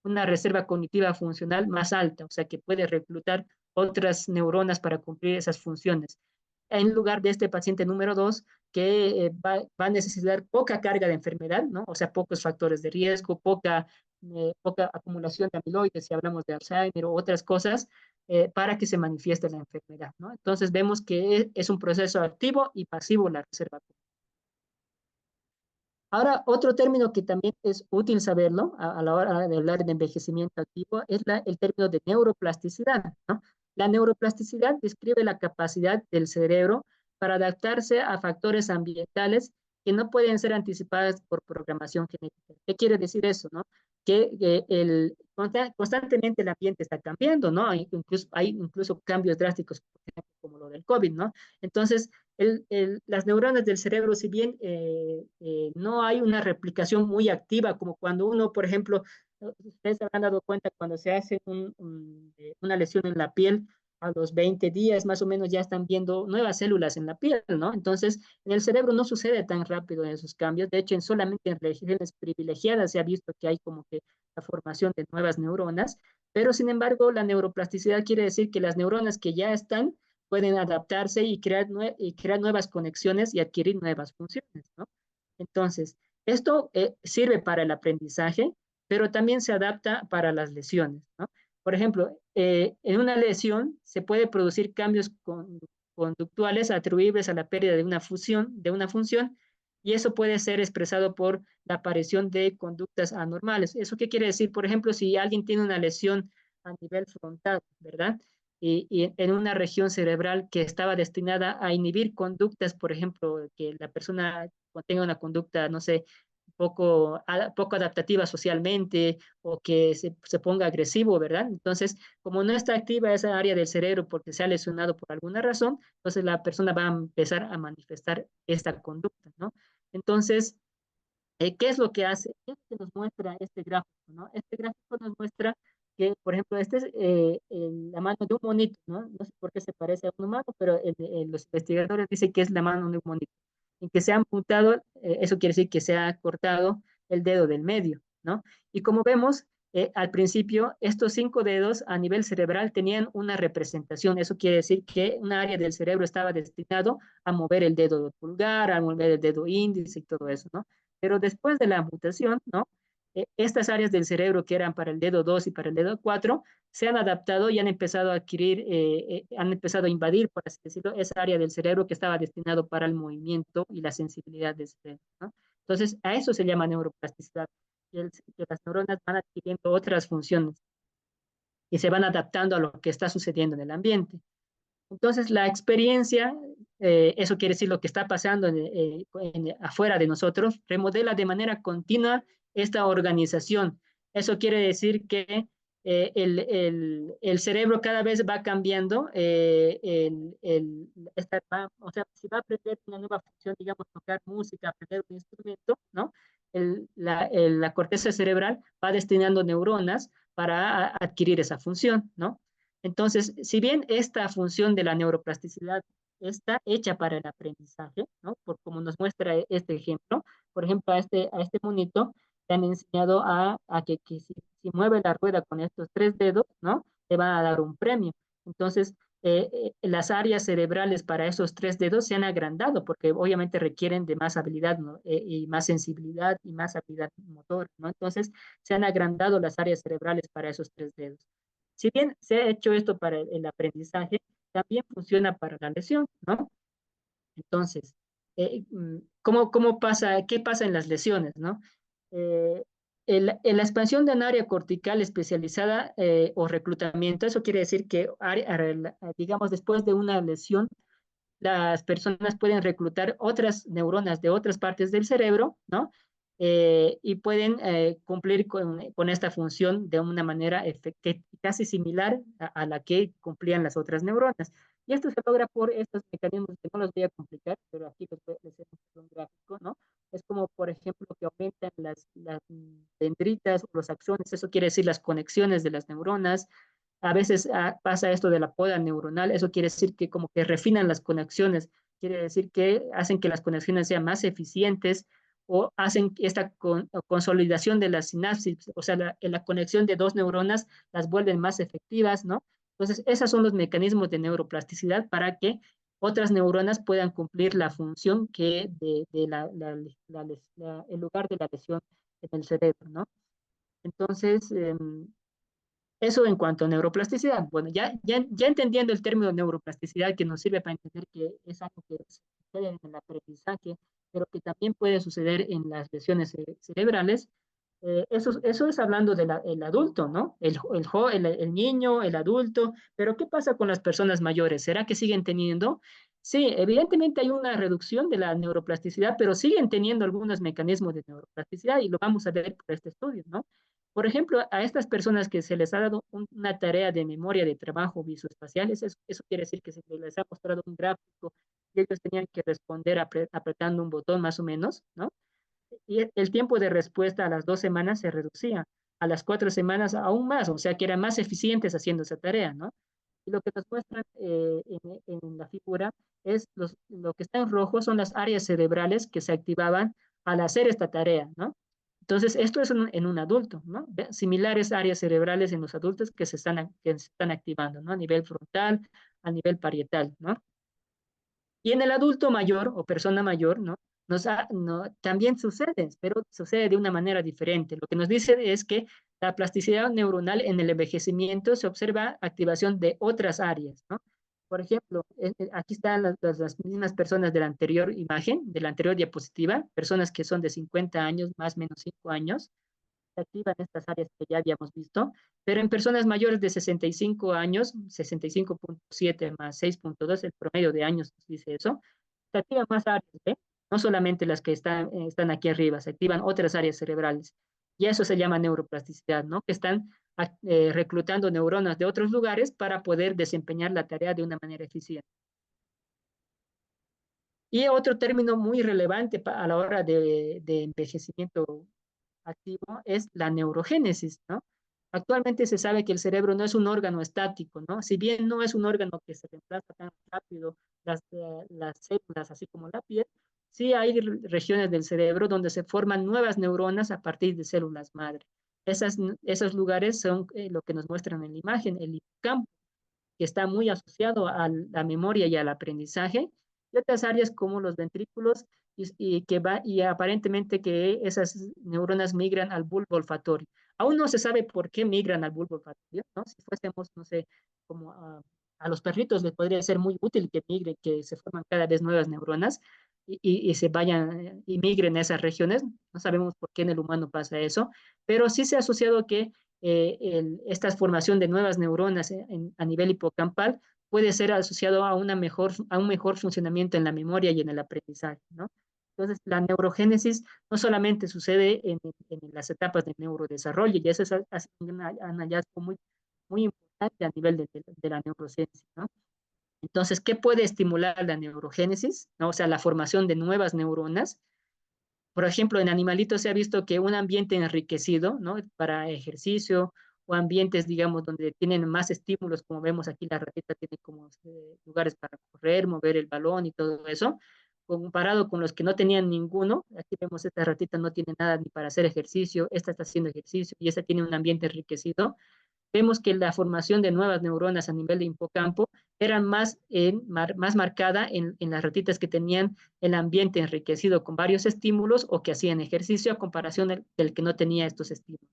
una reserva cognitiva funcional más alta, o sea, que puede reclutar otras neuronas para cumplir esas funciones. En lugar de este paciente número 2, que va a necesitar poca carga de enfermedad, ¿no? O sea, pocos factores de riesgo, poca acumulación de amiloides, si hablamos de Alzheimer o otras cosas, para que se manifieste la enfermedad, ¿no? Entonces vemos que es un proceso activo y pasivo la reserva. Ahora, otro término que también es útil saberlo a la hora de hablar de envejecimiento activo es el término de neuroplasticidad, ¿no? La neuroplasticidad describe la capacidad del cerebro para adaptarse a factores ambientales que no pueden ser anticipadas por programación genética. ¿Qué quiere decir eso, no? Constantemente el ambiente está cambiando, ¿no? Hay incluso cambios drásticos, por ejemplo, como lo del COVID, ¿no? Entonces, las neuronas del cerebro, si bien no hay una replicación muy activa, como cuando uno, por ejemplo, ustedes se habrán dado cuenta cuando se hace una lesión en la piel, a los 20 días más o menos ya están viendo nuevas células en la piel, ¿no? Entonces, en el cerebro no sucede tan rápido esos cambios. De hecho, solamente en regiones privilegiadas se ha visto que hay como que la formación de nuevas neuronas, pero sin embargo, la neuroplasticidad quiere decir que las neuronas que ya están pueden adaptarse y crear nuevas conexiones y adquirir nuevas funciones, ¿no? Entonces, esto sirve para el aprendizaje, pero también se adapta para las lesiones, ¿no? Por ejemplo, en una lesión se puede producir cambios conductuales atribuibles a la pérdida de una función, y eso puede ser expresado por la aparición de conductas anormales. ¿Eso qué quiere decir? Por ejemplo, si alguien tiene una lesión a nivel frontal, ¿verdad? Y en una región cerebral que estaba destinada a inhibir conductas, por ejemplo, que la persona tenga una conducta, no sé, poco adaptativa socialmente o que se ponga agresivo, ¿verdad? Entonces, como no está activa esa área del cerebro porque se ha lesionado por alguna razón, entonces la persona va a empezar a manifestar esta conducta, ¿no? Entonces, ¿qué es lo que hace? ¿Qué es lo que nos muestra este gráfico, no? Este gráfico nos muestra que, por ejemplo, este es la mano de un monito, ¿no? No sé por qué se parece a un humano, pero los investigadores dicen que es la mano de un monito. En que se ha amputado, eso quiere decir que se ha cortado el dedo del medio, ¿no? Y como vemos, al principio, estos 5 dedos a nivel cerebral tenían una representación. Eso quiere decir que una área del cerebro estaba destinado a mover el dedo pulgar, a mover el dedo índice y todo eso, ¿no? Pero después de la amputación, ¿no? Estas áreas del cerebro que eran para el dedo 2 y para el dedo 4 se han adaptado y han empezado a adquirir, han empezado a invadir, por así decirlo, esa área del cerebro que estaba destinado para el movimiento y la sensibilidad del cerebro, ¿no? Entonces, a eso se llama neuroplasticidad, que las neuronas van adquiriendo otras funciones y se van adaptando a lo que está sucediendo en el ambiente. Entonces, la experiencia, eso quiere decir lo que está pasando afuera de nosotros, remodela de manera continua esta organización. Eso quiere decir que el cerebro cada vez va cambiando, o sea, si va a aprender una nueva función, digamos, tocar música, aprender un instrumento, ¿no? La corteza cerebral va destinando neuronas para adquirir esa función, ¿no? Entonces, si bien esta función de la neuroplasticidad está hecha para el aprendizaje, ¿no? Por como nos muestra este ejemplo, por ejemplo, a este monito le han enseñado a que si mueve la rueda con estos 3 dedos, ¿no? Le van a dar un premio. Entonces, las áreas cerebrales para esos 3 dedos se han agrandado porque obviamente requieren de más habilidad, ¿no? Y más sensibilidad y más habilidad motor, ¿no? Entonces, se han agrandado las áreas cerebrales para esos 3 dedos. Si bien se ha hecho esto para el aprendizaje, también funciona para la lesión, ¿no? Entonces, ¿cómo pasa, qué pasa en las lesiones, ¿no? Eh, en la expansión de un área cortical especializada o reclutamiento, eso quiere decir que, digamos, después de una lesión, las personas pueden reclutar otras neuronas de otras partes del cerebro, ¿no? Y pueden cumplir con esta función de una manera casi similar a la que cumplían las otras neuronas. Y esto se logra por estos mecanismos que no los voy a complicar, pero aquí les he mostrado un gráfico, ¿no? Es como, por ejemplo, que aumentan las dendritas o los axones, eso quiere decir las conexiones de las neuronas. A veces pasa esto de la poda neuronal, eso quiere decir que como que refinan las conexiones, quiere decir que hacen que las conexiones sean más eficientes o hacen esta consolidación de las sinapsis, o sea, la conexión de dos neuronas las vuelven más efectivas, ¿no? Entonces, esos son los mecanismos de neuroplasticidad para que otras neuronas puedan cumplir la función que de el lugar de la lesión en el cerebro, ¿no? Entonces, eso en cuanto a neuroplasticidad. Bueno, ya entendiendo el término neuroplasticidad que nos sirve para entender que es algo que sucede en el aprendizaje, pero que también puede suceder en las lesiones cerebrales, eso es hablando del adulto, ¿no? El niño, el adulto, pero ¿qué pasa con las personas mayores? ¿Será que siguen teniendo? Sí, evidentemente hay una reducción de la neuroplasticidad, pero siguen teniendo algunos mecanismos de neuroplasticidad y lo vamos a ver por este estudio, ¿no? Por ejemplo, a estas personas que se les ha dado una tarea de memoria de trabajo visoespacial, eso quiere decir que se les ha mostrado un gráfico y ellos tenían que responder apretando un botón más o menos, ¿no? Y el tiempo de respuesta a las 2 semanas se reducía, a las 4 semanas aún más, o sea que eran más eficientes haciendo esa tarea, ¿no? Y lo que nos muestran en la figura es lo que está en rojo son las áreas cerebrales que se activaban al hacer esta tarea, ¿no? Entonces, esto es en un adulto, ¿no? Similares áreas cerebrales en los adultos que se están activando, ¿no? A nivel frontal, a nivel parietal, ¿no? Y en el adulto mayor o persona mayor, ¿no? No, también sucede, pero sucede de una manera diferente. Lo que nos dice es que la plasticidad neuronal en el envejecimiento se observa activación de otras áreas, ¿no? Por ejemplo, aquí están las mismas personas de la anterior imagen, de la anterior diapositiva, personas que son de 50 años, más o menos 5 años, se activan estas áreas que ya habíamos visto, pero en personas mayores de 65 años, 65.7 más 6.2, el promedio de años nos dice eso, se activan más áreas, ¿eh? No solamente las que están aquí arriba, se activan otras áreas cerebrales. Y eso se llama neuroplasticidad, ¿no? Que están reclutando neuronas de otros lugares para poder desempeñar la tarea de una manera eficiente. Y otro término muy relevante a la hora de envejecimiento activo es la neurogénesis, ¿no? Actualmente se sabe que el cerebro no es un órgano estático, ¿no? Si bien no es un órgano que se reemplaza tan rápido las células, así como la piel, sí hay regiones del cerebro donde se forman nuevas neuronas a partir de células madre. Esos lugares son lo que nos muestran en la imagen, el hipocampo, que está muy asociado a la memoria y al aprendizaje, y otras áreas como los ventrículos, y aparentemente que esas neuronas migran al bulbo olfatorio. Aún no se sabe por qué migran al bulbo olfatorio, ¿no? Si fuésemos, no sé, como a los perritos les podría ser muy útil que migren, que se forman cada vez nuevas neuronas y se vayan y migren a esas regiones. No sabemos por qué en el humano pasa eso, pero sí se ha asociado que esta formación de nuevas neuronas a nivel hipocampal puede ser asociado a a un mejor funcionamiento en la memoria y en el aprendizaje, ¿no? Entonces, la neurogénesis no solamente sucede en las etapas de neurodesarrollo, y eso es un hallazgo muy importante a nivel de la neurociencia, ¿no? Entonces, ¿qué puede estimular la neurogénesis? ¿No? O sea, la formación de nuevas neuronas. Por ejemplo, en animalitos se ha visto que un ambiente enriquecido, ¿no? Para ejercicio o ambientes, digamos, donde tienen más estímulos, como vemos aquí, la ratita tiene como lugares para correr, mover el balón y todo eso, comparado con los que no tenían ninguno. Aquí vemos esta ratita no tiene nada ni para hacer ejercicio, esta está haciendo ejercicio y esta tiene un ambiente enriquecido. Vemos que la formación de nuevas neuronas a nivel de hipocampo era más marcada en las ratitas que tenían el ambiente enriquecido con varios estímulos o que hacían ejercicio a comparación del que no tenía estos estímulos.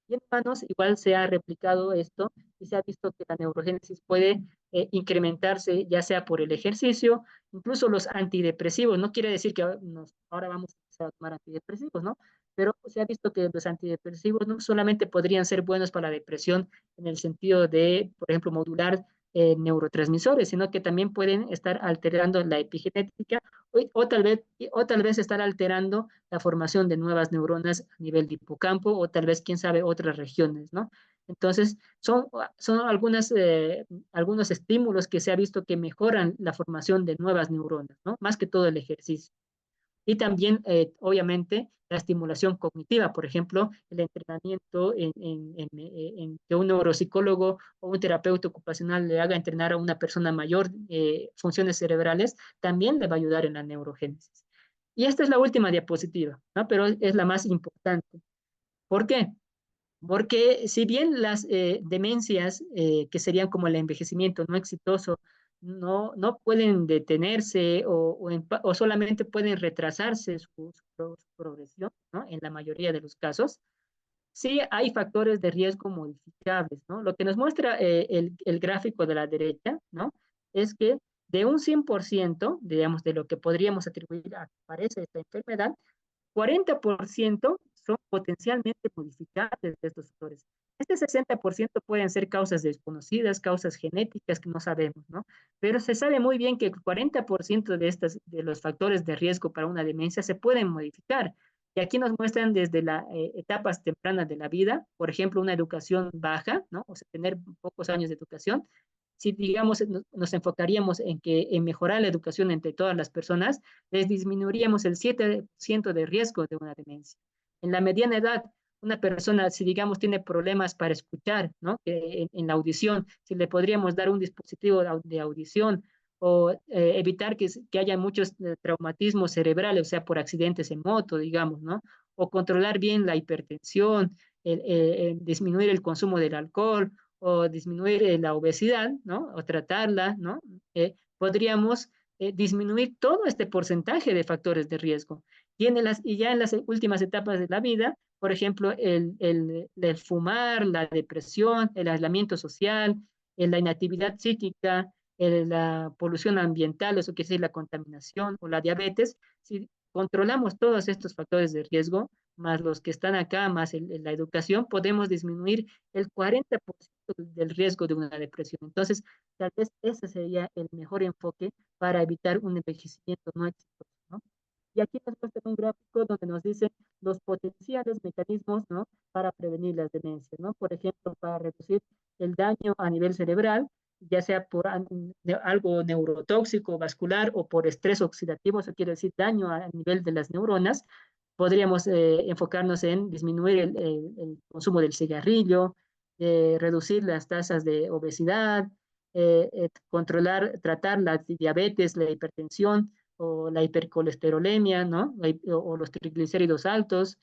Y en humanos igual se ha replicado esto y se ha visto que la neurogénesis puede incrementarse ya sea por el ejercicio, incluso los antidepresivos. No quiere decir que ahora vamos a empezar a tomar antidepresivos, ¿no? Pero se ha visto que los antidepresivos no solamente podrían ser buenos para la depresión en el sentido de, por ejemplo, modular neurotransmisores, sino que también pueden estar alterando la epigenética o tal vez estar alterando la formación de nuevas neuronas a nivel de hipocampo o tal vez, quién sabe, otras regiones, ¿no? Entonces, son algunos estímulos que se ha visto que mejoran la formación de nuevas neuronas, ¿no? Más que todo el ejercicio. Y también, obviamente, la estimulación cognitiva, por ejemplo, el entrenamiento en que un neuropsicólogo o un terapeuta ocupacional le haga entrenar a una persona mayor funciones cerebrales, también le va a ayudar en la neurogénesis. Y esta es la última diapositiva, ¿no? Pero es la más importante. ¿Por qué? Porque si bien las demencias, que serían como el envejecimiento no exitoso, no pueden detenerse o solamente pueden retrasarse su progresión, ¿no? En la mayoría de los casos, sí hay factores de riesgo modificables, ¿no? Lo que nos muestra el gráfico de la derecha, ¿no? Es que de un 100%, digamos, de lo que podríamos atribuir a que aparece esta enfermedad, 40% son potencialmente modificables de estos factores. Este 60% pueden ser causas desconocidas, causas genéticas que no sabemos, ¿no? Pero se sabe muy bien que el 40% de los factores de riesgo para una demencia se pueden modificar. Y aquí nos muestran desde las etapas tempranas de la vida, por ejemplo, una educación baja, ¿no? O sea, tener pocos años de educación. Si, digamos, nos enfocaríamos en mejorar la educación entre todas las personas, les disminuiríamos el 7% de riesgo de una demencia. En la mediana edad, una persona, si digamos tiene problemas para escuchar, ¿no? En la audición, si le podríamos dar un dispositivo de audición o evitar que haya muchos traumatismos cerebrales, o sea, por accidentes en moto, digamos, ¿no? O controlar bien la hipertensión, disminuir el consumo del alcohol o disminuir la obesidad, ¿no? O tratarla, ¿no? Podríamos disminuir todo este porcentaje de factores de riesgo. Y ya en las últimas etapas de la vida, por ejemplo, el fumar, la depresión, el aislamiento social, la inactividad psíquica, la polución ambiental, eso quiere decir la contaminación o la diabetes, si controlamos todos estos factores de riesgo, más los que están acá, más la educación, podemos disminuir el 40% del riesgo de una depresión. Entonces, tal vez ese sería el mejor enfoque para evitar un envejecimiento no exitoso, ¿no? Y aquí nos muestra un gráfico donde nos dicen los potenciales mecanismos, ¿no? Para prevenir las demencias, ¿no? Por ejemplo, para reducir el daño a nivel cerebral, ya sea por algo neurotóxico, vascular o por estrés oxidativo, eso quiere decir daño a nivel de las neuronas, podríamos enfocarnos en disminuir el consumo del cigarrillo, reducir las tasas de obesidad, controlar, tratar la diabetes, la hipertensión o la hipercolesterolemia, ¿no? O los triglicéridos altos.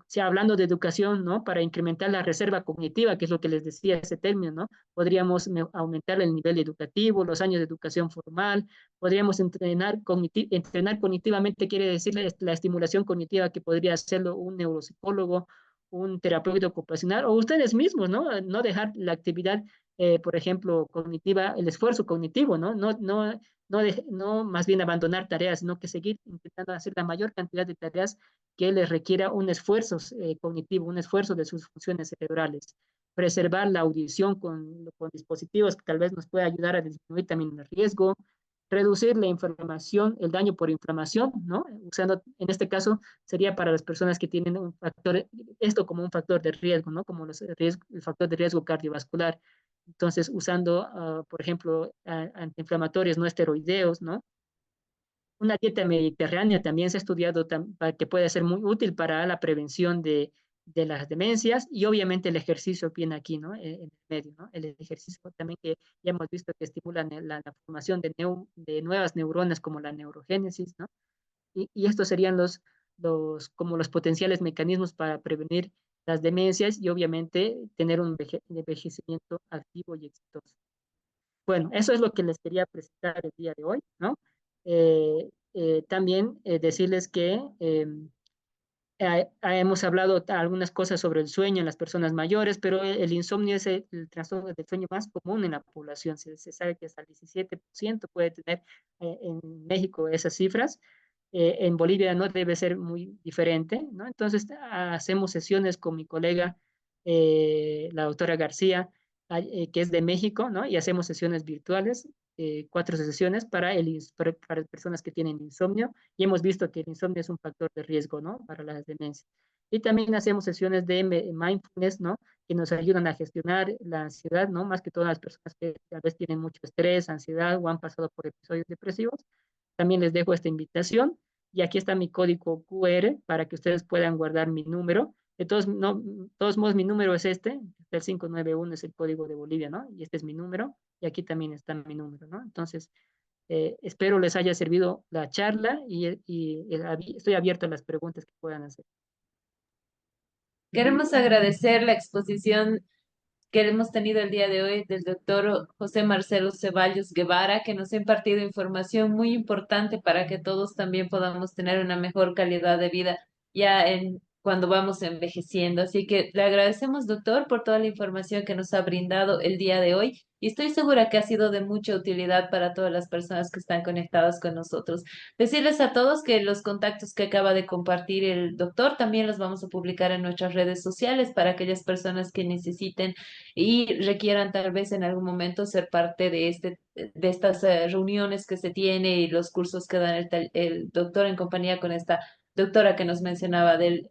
Si hablando de educación, ¿no? Para incrementar la reserva cognitiva, que es lo que les decía ese término, ¿no? Podríamos aumentar el nivel educativo, los años de educación formal, podríamos entrenar cognitivamente, quiere decir la estimulación cognitiva que podría hacerlo un neuropsicólogo, un terapeuta ocupacional o ustedes mismos, ¿no? No dejar la actividad, por ejemplo, cognitiva, el esfuerzo cognitivo, ¿no? No más bien abandonar tareas, sino que seguir intentando hacer la mayor cantidad de tareas que les requiera un esfuerzo cognitivo, un esfuerzo de sus funciones cerebrales. Preservar la audición con dispositivos que tal vez nos pueda ayudar a disminuir también el riesgo, reducir la inflamación, el daño por inflamación, ¿no? Usando, en este caso, sería para las personas que tienen un factor, esto como un factor de riesgo, ¿no? Como el factor de riesgo cardiovascular. Entonces, usando, por ejemplo, antiinflamatorios no esteroideos, ¿no? Una dieta mediterránea también se ha estudiado que puede ser muy útil para la prevención de las demencias y obviamente el ejercicio viene aquí, ¿no? En el medio, ¿no? El ejercicio también que ya hemos visto que estimula la formación de nuevas neuronas como la neurogénesis, ¿no? Y estos serían como los potenciales mecanismos para prevenir las demencias y obviamente tener un envejecimiento activo y exitoso. Bueno, eso es lo que les quería presentar el día de hoy, ¿no? También decirles que hemos hablado algunas cosas sobre el sueño en las personas mayores, pero el insomnio es el trastorno del sueño más común en la población. Se sabe que hasta el 17% puede tener en México esas cifras. En Bolivia no debe ser muy diferente, ¿no? Entonces, hacemos sesiones con mi colega, la doctora García, que es de México, ¿no? Y hacemos sesiones virtuales, 4 sesiones para personas que tienen insomnio, y hemos visto que el insomnio es un factor de riesgo, ¿no? Para las demencias. Y también hacemos sesiones de mindfulness, ¿no? Que nos ayudan a gestionar la ansiedad, ¿no? Más que todas las personas que tal vez tienen mucho estrés, ansiedad o han pasado por episodios depresivos. También les dejo esta invitación y aquí está mi código QR para que ustedes puedan guardar mi número. De todos, no, todos modos, mi número es este, el 591 es el código de Bolivia, ¿no? Y este es mi número y aquí también está mi número, ¿no? Entonces, espero les haya servido la charla y estoy abierto a las preguntas que puedan hacer. Queremos agradecer la exposición que hemos tenido el día de hoy del doctor José Marcelo Ceballos Guevara, que nos ha impartido información muy importante para que todos también podamos tener una mejor calidad de vida cuando vamos envejeciendo. Así que le agradecemos, doctor, por toda la información que nos ha brindado el día de hoy y estoy segura que ha sido de mucha utilidad para todas las personas que están conectadas con nosotros. Decirles a todos que los contactos que acaba de compartir el doctor también los vamos a publicar en nuestras redes sociales para aquellas personas que necesiten y requieran tal vez en algún momento ser parte de estas reuniones que se tiene y los cursos que dan el doctor en compañía con esta doctora que nos mencionaba del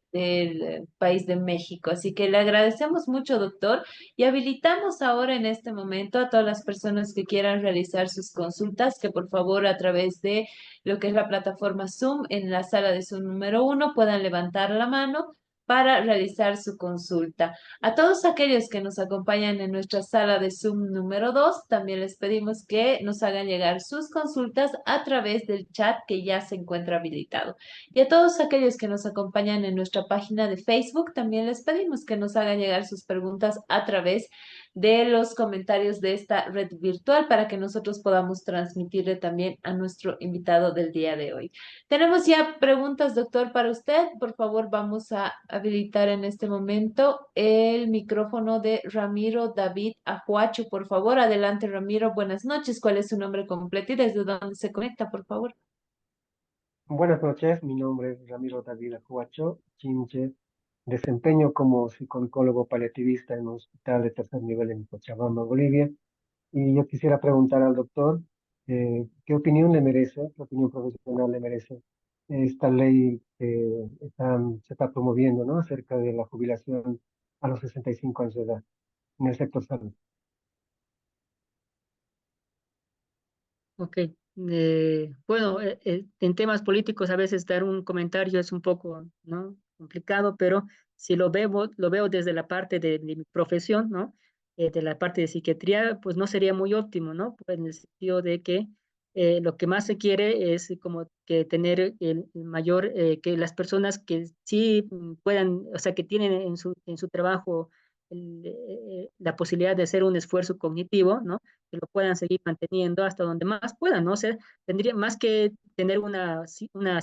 país de México. Así que le agradecemos mucho, doctor, y habilitamos ahora en este momento a todas las personas que quieran realizar sus consultas, que por favor a través de lo que es la plataforma Zoom en la sala de Zoom número 1 puedan levantar la mano para realizar su consulta. A todos aquellos que nos acompañan en nuestra sala de Zoom número 2, también les pedimos que nos hagan llegar sus consultas a través del chat que ya se encuentra habilitado. Y a todos aquellos que nos acompañan en nuestra página de Facebook, también les pedimos que nos hagan llegar sus preguntas a través de los comentarios de esta red virtual para que nosotros podamos transmitirle también a nuestro invitado del día de hoy. Tenemos ya preguntas, doctor, para usted. Por favor, vamos a habilitar en este momento el micrófono de Ramiro David Ajuacho. Por favor, adelante, Ramiro. Buenas noches. ¿Cuál es su nombre completo y desde dónde se conecta, por favor? Buenas noches, mi nombre es Ramiro David Ajuacho Chinche. Desempeño como psicólogo paliativista en un hospital de tercer nivel en Cochabamba, Bolivia. Y yo quisiera preguntar al doctor qué opinión le merece, qué opinión profesional le merece esta ley que se está promoviendo, ¿no? Acerca de la jubilación a los 65 años de edad en el sector salud. Ok. Bueno, en temas políticos a veces dar un comentario es un poco, ¿no? Complicado, pero si lo veo desde la parte de mi profesión, ¿no? De la parte de psiquiatría, pues no sería muy óptimo, ¿no? Pues en el sentido de que lo que más se quiere es como que tener el mayor, que las personas que sí puedan, o sea, que tienen en su trabajo la posibilidad de hacer un esfuerzo cognitivo, ¿no? Que lo puedan seguir manteniendo hasta donde más puedan, ¿no? O sea, tendría más que tener una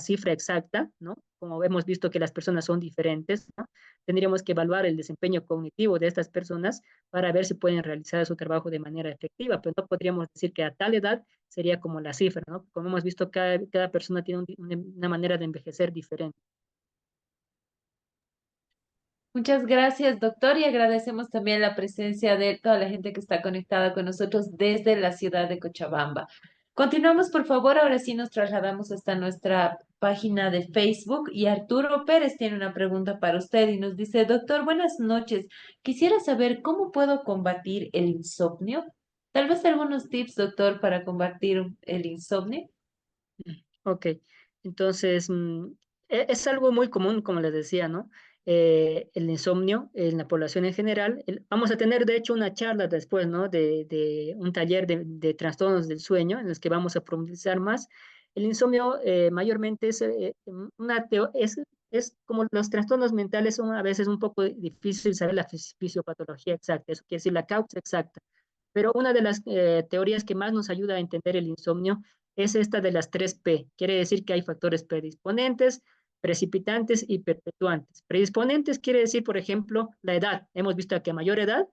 cifra exacta, ¿no? Como hemos visto que las personas son diferentes, ¿no? Tendríamos que evaluar el desempeño cognitivo de estas personas para ver si pueden realizar su trabajo de manera efectiva, pero no podríamos decir que a tal edad sería como la cifra, ¿no? Como hemos visto, cada persona tiene una manera de envejecer diferente. Muchas gracias, doctor, y agradecemos también la presencia de toda la gente que está conectada con nosotros desde la ciudad de Cochabamba. Continuamos, por favor. Ahora sí nos trasladamos hasta nuestra página de Facebook y Arturo Pérez tiene una pregunta para usted y nos dice, doctor, buenas noches. Quisiera saber cómo puedo combatir el insomnio. Tal vez algunos tips, doctor, para combatir el insomnio. Ok, entonces es algo muy común, como les decía, ¿no? El insomnio en la población en general. Vamos a tener, de hecho, una charla después, ¿no? De un taller de trastornos del sueño en los que vamos a profundizar más. El insomnio mayormente es como los trastornos mentales son a veces un poco difícil saber la fisiopatología exacta, eso quiere decir la causa exacta. Pero una de las teorías que más nos ayuda a entender el insomnio es esta de las 3 P. Quiere decir que hay factores predisponentes, precipitantes y perpetuantes. Predisponentes quiere decir, por ejemplo, la edad. Hemos visto que a mayor edad,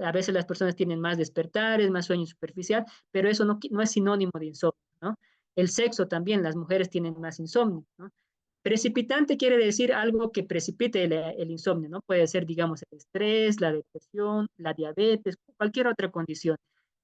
a veces las personas tienen más despertares, más sueño superficial, pero eso no es sinónimo de insomnio, ¿no? El sexo también, las mujeres tienen más insomnio, ¿no? Precipitante quiere decir algo que precipite el insomnio, ¿no? Puede ser, digamos, el estrés, la depresión, la diabetes, cualquier otra condición.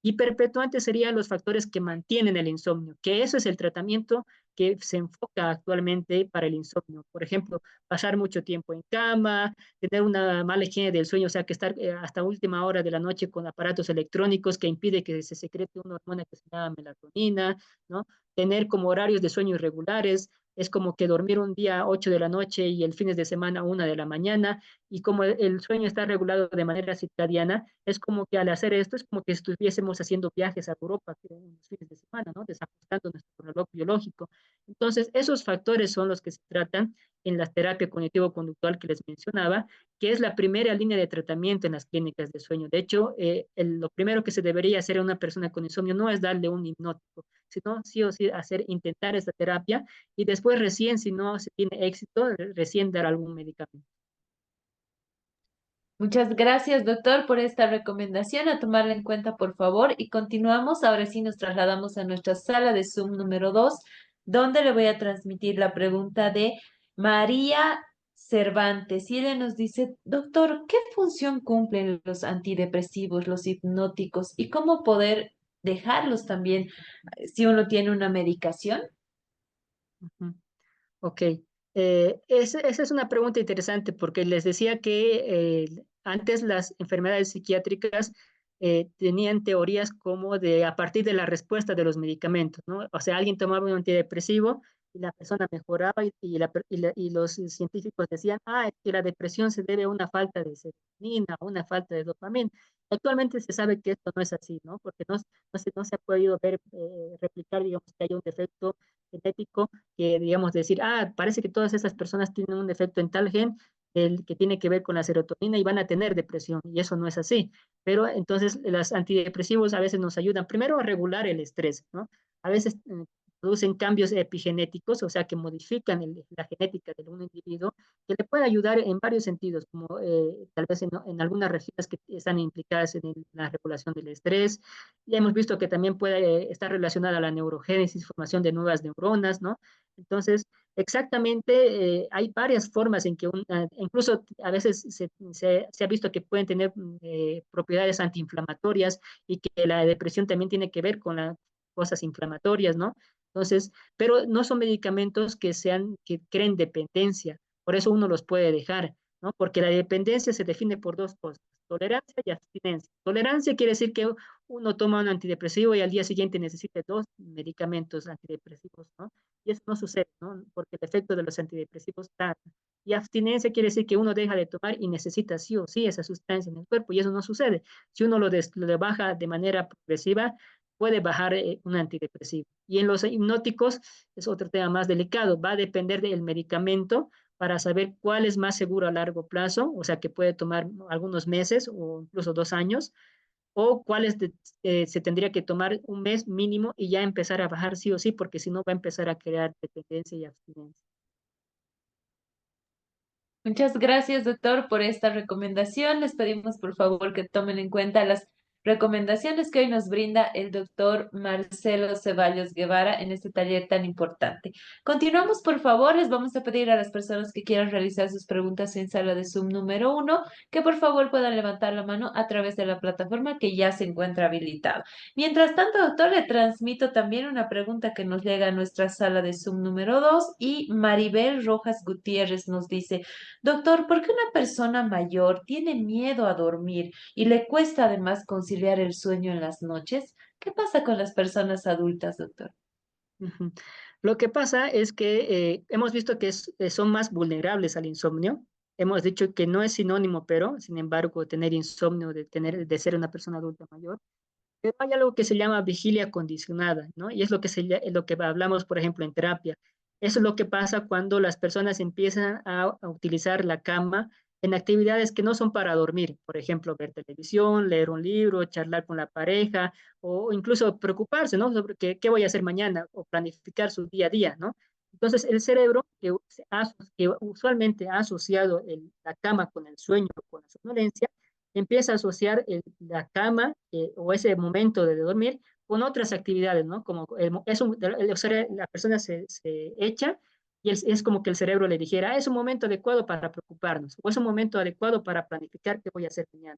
Y perpetuante serían los factores que mantienen el insomnio, que eso es el tratamiento que se enfoca actualmente para el insomnio. Por ejemplo, pasar mucho tiempo en cama, tener una mala higiene del sueño, o sea, que estar hasta última hora de la noche con aparatos electrónicos que impide que se secrete una hormona que se llama melatonina, ¿no? Tener como horarios de sueño irregulares, es como que dormir un día 8 de la noche y el fines de semana 1 de la mañana, y como el sueño está regulado de manera circadiana, es como que al hacer esto es como que estuviésemos haciendo viajes a Europa en los fines de semana, ¿no? Desajustando nuestro reloj biológico. Entonces, esos factores son los que se tratan en la terapia cognitivo-conductual que les mencionaba, que es la primera línea de tratamiento en las clínicas de sueño. De hecho, lo primero que se debería hacer a una persona con insomnio no es darle un hipnótico, sino sí o sí intentar esta terapia y después recién, si no se tiene éxito, recién dar algún medicamento. Muchas gracias, doctor, por esta recomendación. A tomarla en cuenta, por favor. Y continuamos. Ahora sí nos trasladamos a nuestra sala de Zoom número 2, donde le voy a transmitir la pregunta de María Cervantes. Y ella nos dice, doctor, ¿qué función cumplen los antidepresivos, los hipnóticos y cómo poder dejarlos también si uno tiene una medicación? Ujú. Ok, esa es una pregunta interesante porque les decía que antes las enfermedades psiquiátricas tenían teorías como de a partir de la respuesta de los medicamentos, ¿no? O sea, alguien tomaba un antidepresivo y la persona mejoraba y los científicos decían, ah, es que la depresión se debe a una falta de serotonina, a una falta de dopamina. Actualmente se sabe que esto no es así, ¿no? Porque no se ha podido ver, replicar, digamos, que haya un defecto genético que, digamos, decir, ah, parece que todas esas personas tienen un defecto en tal gen el que tiene que ver con la serotonina y van a tener depresión, y eso no es así. Pero entonces los antidepresivos a veces nos ayudan primero a regular el estrés, ¿no? A veces producen cambios epigenéticos, o sea, que modifican la genética de un individuo, que le puede ayudar en varios sentidos, como tal vez en algunas regiones que están implicadas en la regulación del estrés. Ya hemos visto que también puede estar relacionada a la neurogénesis, formación de nuevas neuronas, ¿no? Entonces, exactamente, hay varias formas en que incluso a veces se ha visto que pueden tener propiedades antiinflamatorias y que la depresión también tiene que ver con las cosas inflamatorias, ¿no? Entonces, pero no son medicamentos que creen dependencia, por eso uno los puede dejar, ¿no? Porque la dependencia se define por dos cosas, tolerancia y abstinencia. Tolerancia quiere decir que uno toma un antidepresivo y al día siguiente necesita dos medicamentos antidepresivos, ¿no? Y eso no sucede, ¿no? Porque el efecto de los antidepresivos tarda. Y abstinencia quiere decir que uno deja de tomar y necesita sí o sí esa sustancia en el cuerpo, y eso no sucede. Si uno lo baja de manera progresiva, puede bajar un antidepresivo. Y en los hipnóticos es otro tema más delicado, va a depender del medicamento para saber cuál es más seguro a largo plazo, o sea que puede tomar algunos meses o incluso 2 años, o cuáles se tendría que tomar un mes mínimo y ya empezar a bajar sí o sí, porque si no va a empezar a crear dependencia y abstinencia. Muchas gracias, doctor, por esta recomendación. Les pedimos, por favor, que tomen en cuenta las recomendaciones que hoy nos brinda el doctor Marcelo Ceballos Guevara en este taller tan importante. Continuamos, por favor. Les vamos a pedir a las personas que quieran realizar sus preguntas en sala de Zoom número 1 que por favor puedan levantar la mano a través de la plataforma que ya se encuentra habilitada. Mientras tanto, doctor, le transmito también una pregunta que nos llega a nuestra sala de Zoom número 2 y Maribel Rojas Gutiérrez nos dice: doctor, ¿por qué una persona mayor tiene miedo a dormir y le cuesta además conciliar el sueño en las noches? ¿Qué pasa con las personas adultas, doctor? Ujú. Lo que pasa es que hemos visto que son más vulnerables al insomnio. Hemos dicho que no es sinónimo, pero, sin embargo, tener insomnio de ser una persona adulta mayor. Pero hay algo que se llama vigilia condicionada, ¿no? Y es es lo que hablamos, por ejemplo, en terapia. Eso es lo que pasa cuando las personas empiezan a utilizar la cama en actividades que no son para dormir. Por ejemplo, ver televisión, leer un libro, charlar con la pareja o incluso preocuparse, ¿no? Sobre qué voy a hacer mañana o planificar su día a día, ¿no? Entonces, el cerebro que usualmente ha asociado la cama con el sueño, con la somnolencia, empieza a asociar la cama o ese momento de dormir con otras actividades, ¿no? Como la persona se echa y es como que el cerebro le dijera, "Ah, es un momento adecuado para preocuparnos, o es un momento adecuado para planificar qué voy a hacer mañana,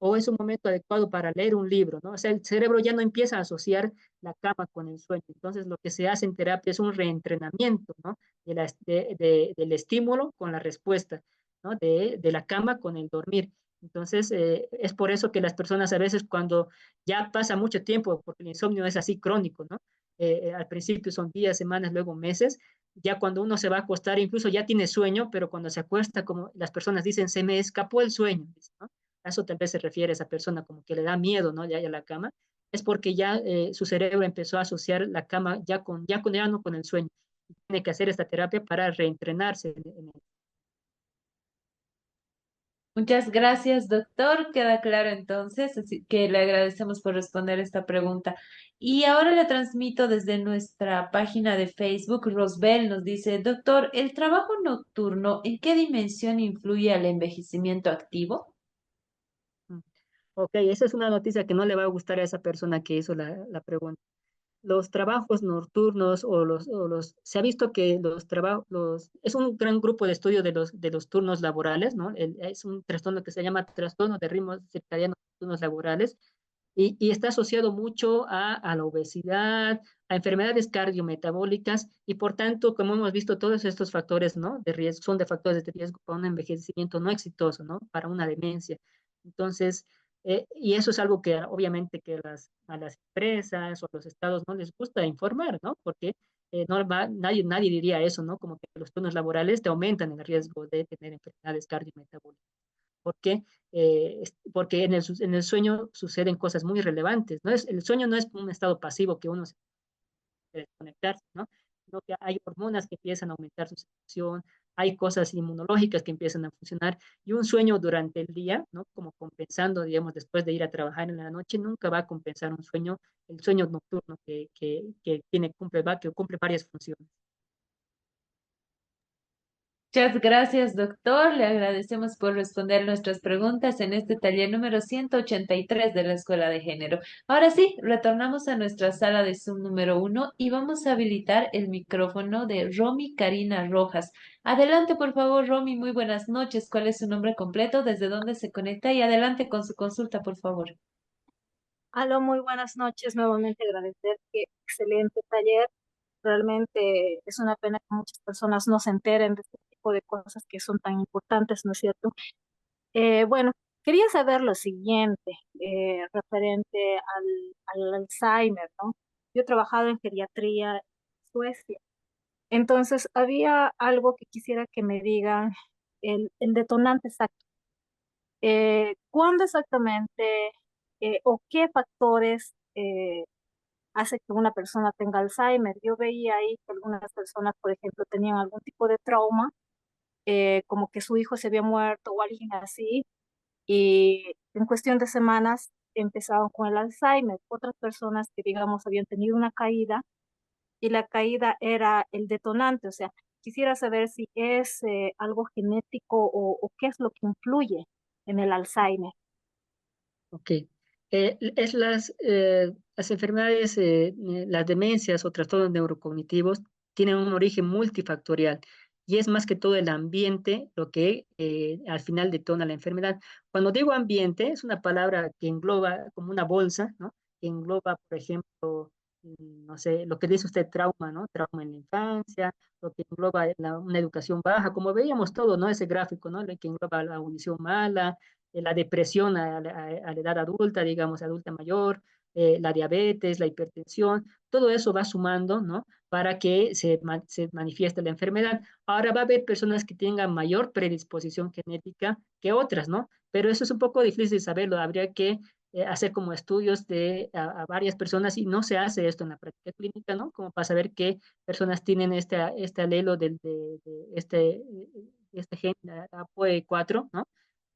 o es un momento adecuado para leer un libro, ¿no? O sea, el cerebro ya no empieza a asociar la cama con el sueño. Entonces, lo que se hace en terapia es un reentrenamiento, ¿no? Del estímulo con la respuesta, ¿no? De la cama con el dormir. Entonces, es por eso que las personas a veces cuando ya pasa mucho tiempo, porque el insomnio es así crónico, ¿no? Al principio son días, semanas, luego meses, ya cuando uno se va a acostar, incluso ya tiene sueño, pero cuando se acuesta, como las personas dicen, se me escapó el sueño, ¿no? A eso tal vez se refiere esa persona como que le da miedo, ¿no? Ya a la cama, es porque ya su cerebro empezó a asociar la cama ya no con el sueño. Tiene que hacer esta terapia para reentrenarse Muchas gracias, doctor. Queda claro entonces, así que le agradecemos por responder esta pregunta. Y ahora le transmito desde nuestra página de Facebook. Rosbel nos dice, doctor, ¿el trabajo nocturno en qué dimensión influye al envejecimiento activo? Ok, esa es una noticia que no le va a gustar a esa persona que hizo la pregunta. Los trabajos nocturnos se ha visto que es un gran grupo de estudio de los turnos laborales, ¿no? Es un trastorno que se llama trastorno de ritmos circadianos turnos laborales y está asociado mucho a la obesidad, a enfermedades cardiometabólicas y por tanto, como hemos visto, todos estos factores, ¿no? De riesgo, son de factores de riesgo para un envejecimiento no exitoso, ¿no? Para una demencia. Entonces, y eso es algo que obviamente que a las empresas o a los estados no les gusta informar, ¿no? Porque nadie diría eso, ¿no? Como que los turnos laborales te aumentan el riesgo de tener enfermedades cardiometabólicas. ¿Por qué? Porque en el sueño suceden cosas muy relevantes, ¿no? El sueño no es un estado pasivo que uno se puede desconectarse, ¿no? Sino que hay hormonas que empiezan a aumentar su secreción, hay cosas inmunológicas que empiezan a funcionar y un sueño durante el día, ¿no? Como compensando, digamos, después de ir a trabajar en la noche, nunca va a compensar un sueño, el sueño nocturno que cumple varias funciones. Muchas gracias, doctor. Le agradecemos por responder nuestras preguntas en este taller número 183 de la Escuela de Género. Ahora sí, retornamos a nuestra sala de Zoom número 1 y vamos a habilitar el micrófono de Romy Karina Rojas. Adelante, por favor, Romy. Muy buenas noches. ¿Cuál es su nombre completo? ¿Desde dónde se conecta? Y adelante con su consulta, por favor. Aló, muy buenas noches. Nuevamente agradecer que excelente taller. Realmente es una pena que muchas personas no se enteren de este tipo de cosas que son tan importantes, ¿no es cierto? Bueno, quería saber lo siguiente, referente al Alzheimer, ¿no? Yo he trabajado en geriatría en Suecia. Entonces, había algo que quisiera que me digan, el detonante exacto. ¿Cuándo exactamente o qué factores hace que una persona tenga Alzheimer? Yo veía ahí que algunas personas, por ejemplo, tenían algún tipo de trauma, como que su hijo se había muerto o alguien así, y en cuestión de semanas empezaban con el Alzheimer. Otras personas que, digamos, habían tenido una caída y la caída era el detonante. O sea, quisiera saber si es algo genético o qué es lo que influye en el Alzheimer. Ok. Las enfermedades, las demencias o trastornos neurocognitivos tienen un origen multifactorial y es más que todo el ambiente lo que al final detona la enfermedad. Cuando digo ambiente, es una palabra que engloba como una bolsa, ¿no? Que engloba, por ejemplo, no sé, lo que dice usted trauma, ¿no? Trauma en la infancia, lo que engloba una educación baja, como veíamos todo, ¿no? Ese gráfico, ¿no? Lo que engloba la audición mala, la depresión a la edad adulta, digamos, adulta mayor, la diabetes, la hipertensión, todo eso va sumando, ¿no? Para que se manifieste la enfermedad. Ahora va a haber personas que tengan mayor predisposición genética que otras, ¿no? Pero eso es un poco difícil saberlo. Habría que hacer como estudios a varias personas y no se hace esto en la práctica clínica, ¿no? Como para saber qué personas tienen este alelo de este gen APOE4, ¿no?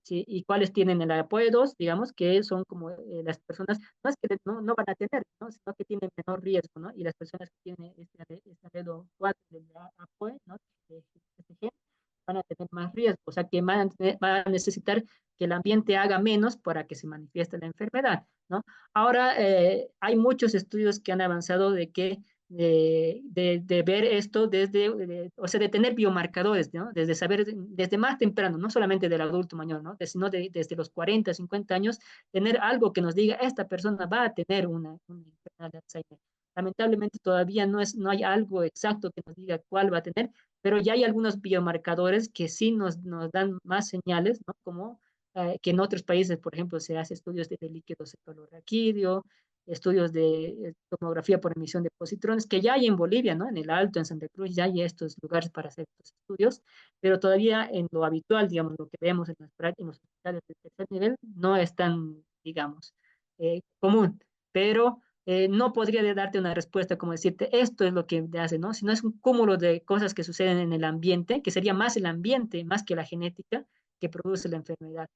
¿sí? Y cuáles tienen el apoyo 2, digamos, que son como las personas, no es que no van a tener, ¿no? Sino que tienen menor riesgo, ¿no? Y las personas que tienen este dedo 4 del apoyo, ¿no? Este gen, van a tener más riesgo, o sea que van a necesitar que el ambiente haga menos para que se manifieste la enfermedad, ¿no? Ahora, hay muchos estudios que han avanzado de que de ver esto o sea, de tener biomarcadores, ¿no? Desde saber, desde más temprano, no solamente del adulto mayor, ¿no? Sino desde los 40, 50 años, tener algo que nos diga, esta persona va a tener una enfermedad de Alzheimer. Lamentablemente todavía no hay algo exacto que nos diga cuál va a tener, pero ya hay algunos biomarcadores que sí nos dan más señales, ¿no? Como que en otros países, por ejemplo, se hace estudios de líquido cefalorraquídeo, estudios de tomografía por emisión de positrones, que ya hay en Bolivia, ¿no? En el Alto, en Santa Cruz, ya hay estos lugares para hacer estos estudios, pero todavía en lo habitual, digamos, lo que vemos en los hospitales de tercer nivel, no es tan, digamos, común, pero no podría darte una respuesta como decirte esto es lo que te hace, ¿no? Sino es un cúmulo de cosas que suceden en el ambiente, que sería más el ambiente, más que la genética, que produce la enfermedad.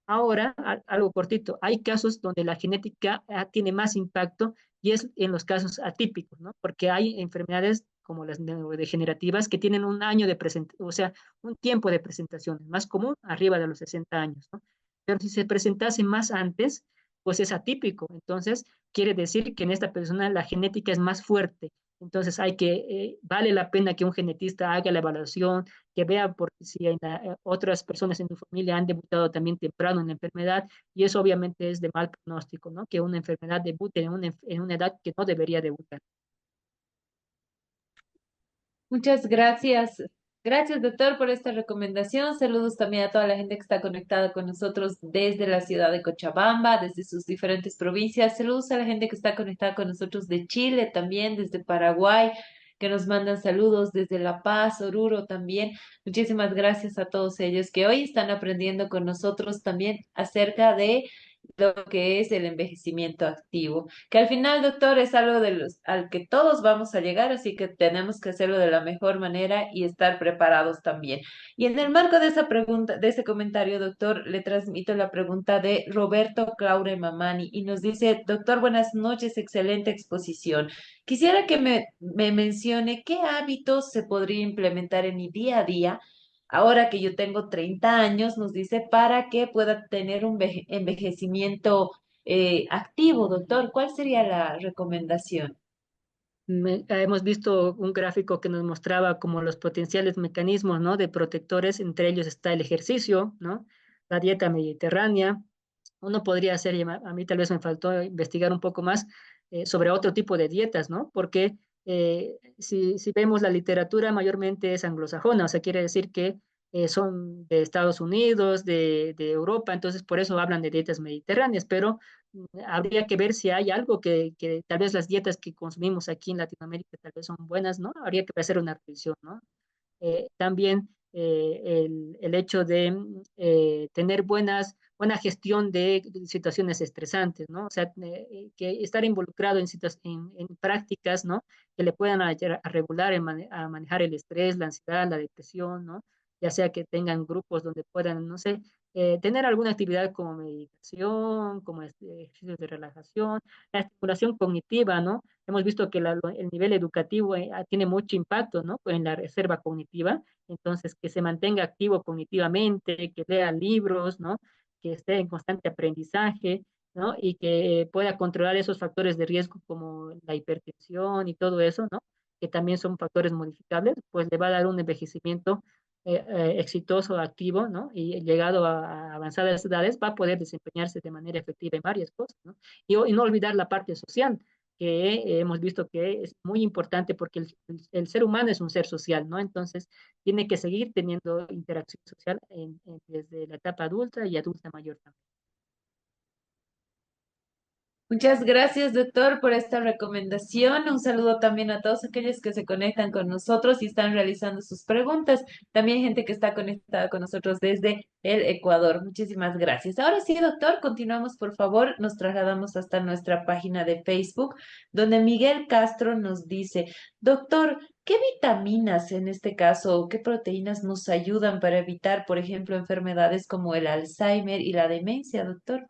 Ahora, algo cortito, hay casos donde la genética tiene más impacto y es en los casos atípicos, ¿no? Porque hay enfermedades como las neurodegenerativas que tienen un año de presentación, o sea, un tiempo de presentación, más común arriba de los 60 años, ¿no? Pero si se presentase más antes, pues es atípico. Entonces, quiere decir que en esta persona la genética es más fuerte. Entonces, vale la pena que un genetista haga la evaluación, que vea por si hay otras personas en tu familia han debutado también temprano en la enfermedad, y eso obviamente es de mal pronóstico, ¿no? Que una enfermedad debute en una edad que no debería debutar. Muchas gracias. Gracias, doctor, por esta recomendación. Saludos también a toda la gente que está conectada con nosotros desde la ciudad de Cochabamba, desde sus diferentes provincias. Saludos a la gente que está conectada con nosotros de Chile también, desde Paraguay, que nos mandan saludos desde La Paz, Oruro también. Muchísimas gracias a todos ellos que hoy están aprendiendo con nosotros también acerca de lo que es el envejecimiento activo, que al final, doctor, es algo al que todos vamos a llegar, así que tenemos que hacerlo de la mejor manera y estar preparados también. Y en el marco de esa pregunta, de ese comentario, doctor, le transmito la pregunta de Roberto Claure Mamani y nos dice, doctor, buenas noches, excelente exposición. Quisiera que me mencione qué hábitos se podría implementar en mi día a día ahora que yo tengo 30 años, nos dice, para que pueda tener un envejecimiento activo, doctor. ¿Cuál sería la recomendación? Hemos visto un gráfico que nos mostraba como los potenciales mecanismos, ¿no? De protectores, entre ellos está el ejercicio, ¿no? La dieta mediterránea. Uno podría hacer, y a mí tal vez me faltó investigar un poco más sobre otro tipo de dietas, ¿no? Porque si vemos la literatura, mayormente es anglosajona, o sea, quiere decir que son de Estados Unidos, de Europa, entonces por eso hablan de dietas mediterráneas, pero habría que ver si hay algo que tal vez las dietas que consumimos aquí en Latinoamérica tal vez son buenas, ¿no? Habría que hacer una revisión, ¿no? También el hecho de tener buena gestión de situaciones estresantes, ¿no? O sea, que estar involucrado en prácticas, ¿no? Que le puedan ayudar a regular, a manejar el estrés, la ansiedad, la depresión, ¿no? Ya sea que tengan grupos donde puedan, no sé, tener alguna actividad como meditación, como ejercicios de relajación, la estimulación cognitiva, ¿no? Hemos visto que el nivel educativo tiene mucho impacto, ¿no? En la reserva cognitiva, entonces que se mantenga activo cognitivamente, que lea libros, ¿no? Que esté en constante aprendizaje, ¿no? Y que pueda controlar esos factores de riesgo como la hipertensión y todo eso, ¿no? Que también son factores modificables, pues le va a dar un envejecimiento exitoso, activo, ¿no? Y llegado a avanzadas edades va a poder desempeñarse de manera efectiva en varias cosas, ¿no? Y no olvidar la parte social, que hemos visto que es muy importante porque el ser humano es un ser social, ¿no? Entonces, tiene que seguir teniendo interacción social desde la etapa adulta y adulta mayor también. Muchas gracias, doctor, por esta recomendación. Un saludo también a todos aquellos que se conectan con nosotros y están realizando sus preguntas. También gente que está conectada con nosotros desde el Ecuador. Muchísimas gracias. Ahora sí, doctor, continuamos, por favor. Nos trasladamos hasta nuestra página de Facebook, donde Miguel Castro nos dice, doctor, ¿qué vitaminas en este caso o qué proteínas nos ayudan para evitar, por ejemplo, enfermedades como el Alzheimer y la demencia, doctor?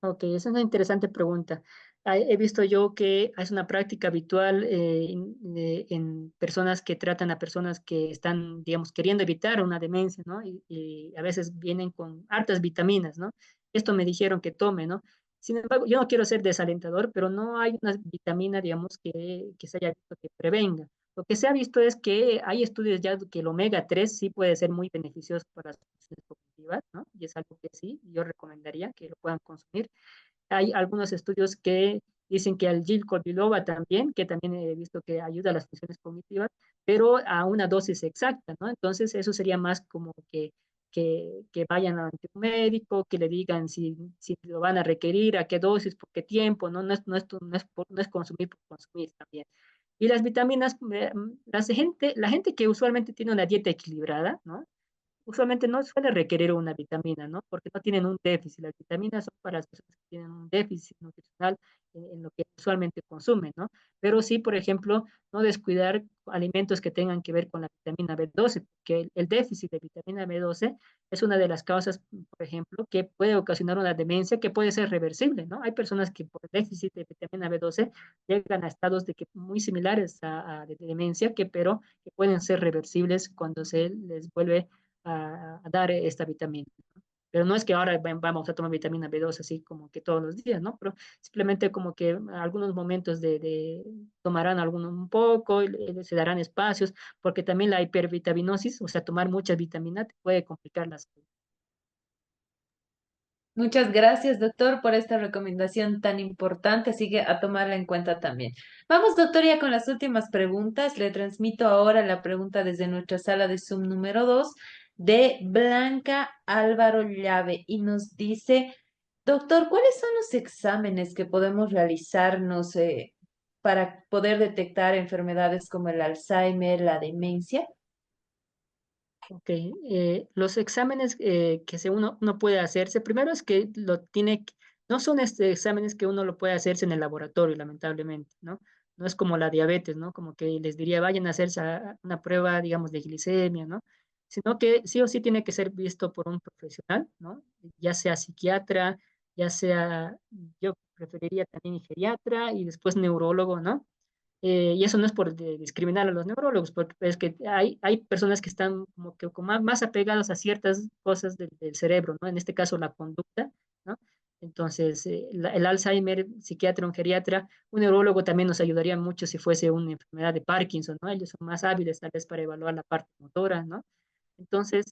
Ok, esa es una interesante pregunta. He visto yo que es una práctica habitual en personas que tratan a personas que están, digamos, queriendo evitar una demencia, ¿no? Y a veces vienen con hartas vitaminas, ¿no? Esto me dijeron que tome, ¿no? Sin embargo, yo no quiero ser desalentador, pero no hay una vitamina, digamos, que se haya visto que prevenga. Lo que se ha visto es que hay estudios ya que el omega 3 sí puede ser muy beneficioso para las funciones cognitivas, ¿no? Y es algo que sí, yo recomendaría que lo puedan consumir. Hay algunos estudios que dicen que el Gilco biloba también, que también he visto que ayuda a las funciones cognitivas, pero a una dosis exacta, ¿no? Entonces, eso sería más como que vayan ante un médico, que le digan si lo van a requerir, a qué dosis, por qué tiempo, ¿no? No es consumir por consumir también. Y las vitaminas, la gente que usualmente tiene una dieta equilibrada, ¿no? Usualmente no suele requerir una vitamina, ¿no? Porque no tienen un déficit. Las vitaminas son para las personas que tienen un déficit nutricional en lo que usualmente consumen, ¿no? Pero sí, por ejemplo, no descuidar alimentos que tengan que ver con la vitamina B12, porque el déficit de vitamina B12 es una de las causas, por ejemplo, que puede ocasionar una demencia que puede ser reversible, ¿no? Hay personas que por déficit de vitamina B12 llegan a estados de que muy similares de demencia, pero que pueden ser reversibles cuando se les vuelve a dar esta vitamina, ¿no? Pero no es que ahora vamos a tomar vitamina B2 así como que todos los días, ¿no? Pero simplemente como que algunos momentos tomarán un poco, y se darán espacios, porque también la hipervitaminosis, o sea, tomar mucha vitamina te puede complicar la salud. Muchas gracias, doctor, por esta recomendación tan importante, así que a tomarla en cuenta también. Vamos, doctor, ya con las últimas preguntas. Le transmito ahora la pregunta desde nuestra sala de Zoom número 2 de Blanca Álvaro Llave y nos dice, doctor, ¿cuáles son los exámenes que podemos realizarnos para poder detectar enfermedades como el Alzheimer, la demencia? Ok, los exámenes que uno puede hacerse, primero es que no son exámenes que uno lo puede hacerse en el laboratorio, lamentablemente, ¿no? No es como la diabetes, ¿no? Como que les diría, vayan a hacerse una prueba, digamos, de glicemia, ¿no? Sino que sí o sí tiene que ser visto por un profesional, ¿no? Ya sea psiquiatra, ya sea, yo preferiría también geriatra y después neurólogo, ¿no? Y eso no es por discriminar a los neurólogos, porque es que hay personas que están como más apegadas a ciertas cosas del cerebro, ¿no? En este caso, la conducta, ¿no? Entonces, el Alzheimer, psiquiatra, un geriatra, un neurólogo también nos ayudaría mucho si fuese una enfermedad de Parkinson, ¿no? Ellos son más hábiles tal vez para evaluar la parte motora, ¿no? Entonces,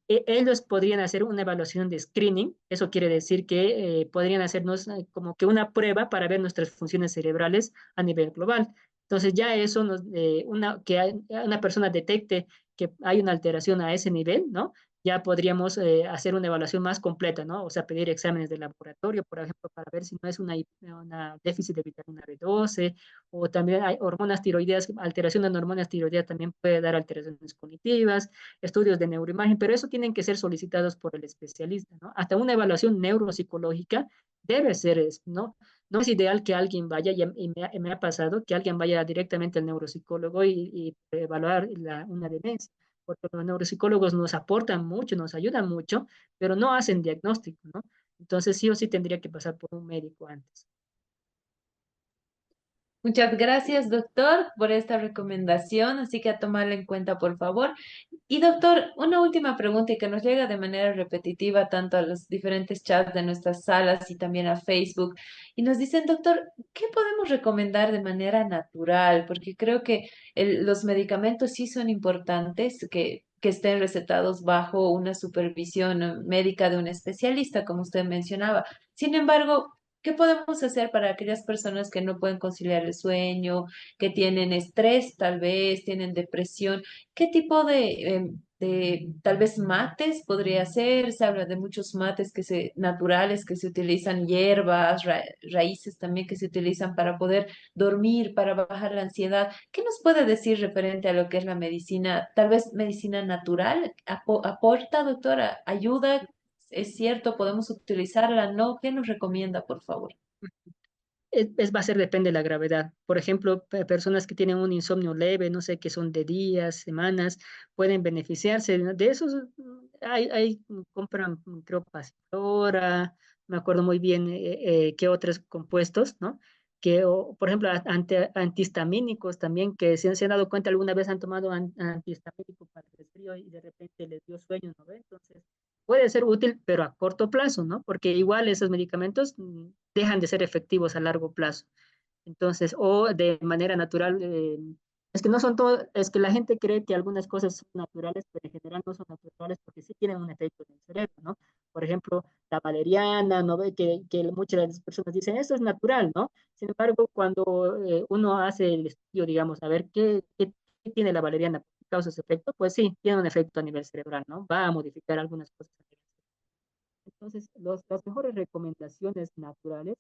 ellos podrían hacer una evaluación de screening, eso quiere decir que podrían hacernos como que una prueba para ver nuestras funciones cerebrales a nivel global. Entonces, ya eso una persona detecte que hay una alteración a ese nivel, ¿no? Ya podríamos hacer una evaluación más completa, ¿no? O sea, pedir exámenes de laboratorio, por ejemplo, para ver si no es una déficit de vitamina B12 o también hay hormonas tiroideas, alteración de hormonas tiroideas también puede dar alteraciones cognitivas, estudios de neuroimagen, pero eso tienen que ser solicitados por el especialista, ¿no? Hasta una evaluación neuropsicológica debe ser, ¿no? No es ideal que alguien vaya, me ha pasado, que alguien vaya directamente al neuropsicólogo y evaluar una demencia, porque los neuropsicólogos nos aportan mucho, nos ayudan mucho, pero no hacen diagnóstico, ¿no? Entonces sí o sí tendría que pasar por un médico antes. Muchas gracias, doctor, por esta recomendación, así que a tomarla en cuenta, por favor. Y doctor, una última pregunta y que nos llega de manera repetitiva tanto a los diferentes chats de nuestras salas y también a Facebook. Y nos dicen, doctor, ¿qué podemos recomendar de manera natural? Porque creo que los medicamentos sí son importantes, que estén recetados bajo una supervisión médica de un especialista, como usted mencionaba. Sin embargo, ¿qué podemos hacer para aquellas personas que no pueden conciliar el sueño, que tienen estrés tal vez, tienen depresión? ¿Qué tipo de tal vez mates podría ser, se habla de muchos mates naturales que se utilizan, hierbas, raíces también que se utilizan para poder dormir, para bajar la ansiedad. ¿Qué nos puede decir referente a lo que es la medicina, tal vez medicina natural? ¿Aporta, doctora? ¿Ayuda? ¿Es cierto? ¿Podemos utilizarla? ¿No? ¿Qué nos recomienda, por favor? Va a ser, depende de la gravedad. Por ejemplo, personas que tienen un insomnio leve, no sé, que son de días, semanas, pueden beneficiarse de esos. Compran, creo, pasiflora, me acuerdo muy bien qué otros compuestos, ¿no? Por ejemplo, antihistamínicos también, que se han dado cuenta alguna vez han tomado antihistamínico para el resfrío y de repente les dio sueño, ¿no ve? Entonces, puede ser útil, pero a corto plazo, ¿no? Porque igual esos medicamentos dejan de ser efectivos a largo plazo. Entonces, o de manera natural, es que no son todo, es que la gente cree que algunas cosas son naturales, pero en general no son naturales porque sí tienen un efecto en el cerebro, ¿no? Por ejemplo, la valeriana, ¿no ve? Que muchas de las personas dicen, esto es natural, ¿no? Sin embargo, cuando uno hace el estudio, digamos, a ver qué tiene la valeriana, qué causa ese efecto, pues sí, tiene un efecto a nivel cerebral, ¿no? Va a modificar algunas cosas a nivel cerebral. Entonces, las mejores recomendaciones naturales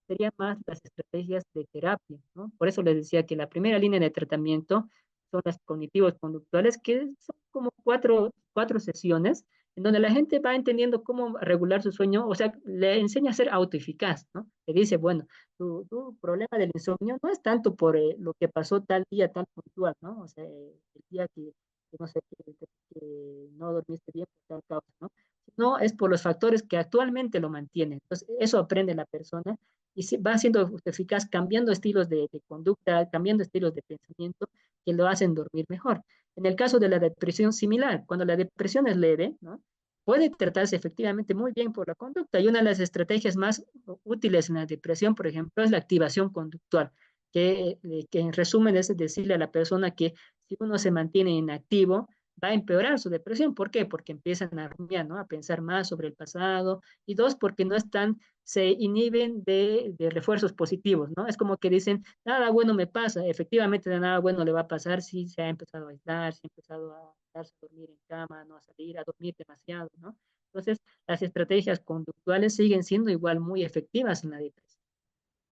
serían más las estrategias de terapia, ¿no? Por eso les decía que la primera línea de tratamiento son las cognitivos conductuales, que son como cuatro sesiones, en donde la gente va entendiendo cómo regular su sueño, o sea, le enseña a ser autoeficaz, ¿no? Le dice, bueno, tu problema del insomnio no es tanto por lo que pasó tal día, tal puntual, ¿no? O sea, el día que no sé, que no dormiste bien por tal causa, ¿no? No, es por los factores que actualmente lo mantienen. Entonces, eso aprende la persona y va siendo eficaz cambiando estilos de conducta, cambiando estilos de pensamiento que lo hacen dormir mejor. En el caso de la depresión similar, cuando la depresión es leve, ¿no? Puede tratarse efectivamente muy bien por la conducta y una de las estrategias más útiles en la depresión, por ejemplo, es la activación conductual, que en resumen es decirle a la persona que si uno se mantiene inactivo, va a empeorar su depresión. ¿Por qué? Porque empiezan a rumiar, ¿no? A pensar más sobre el pasado. Y dos, porque no están, se inhiben de refuerzos positivos, ¿no? Es como que dicen, nada bueno me pasa. Efectivamente, de nada bueno le va a pasar si se ha empezado a aislar, si ha empezado a quedarse a dormir en cama, no a salir, a dormir demasiado, ¿no? Entonces, las estrategias conductuales siguen siendo igual muy efectivas en la depresión.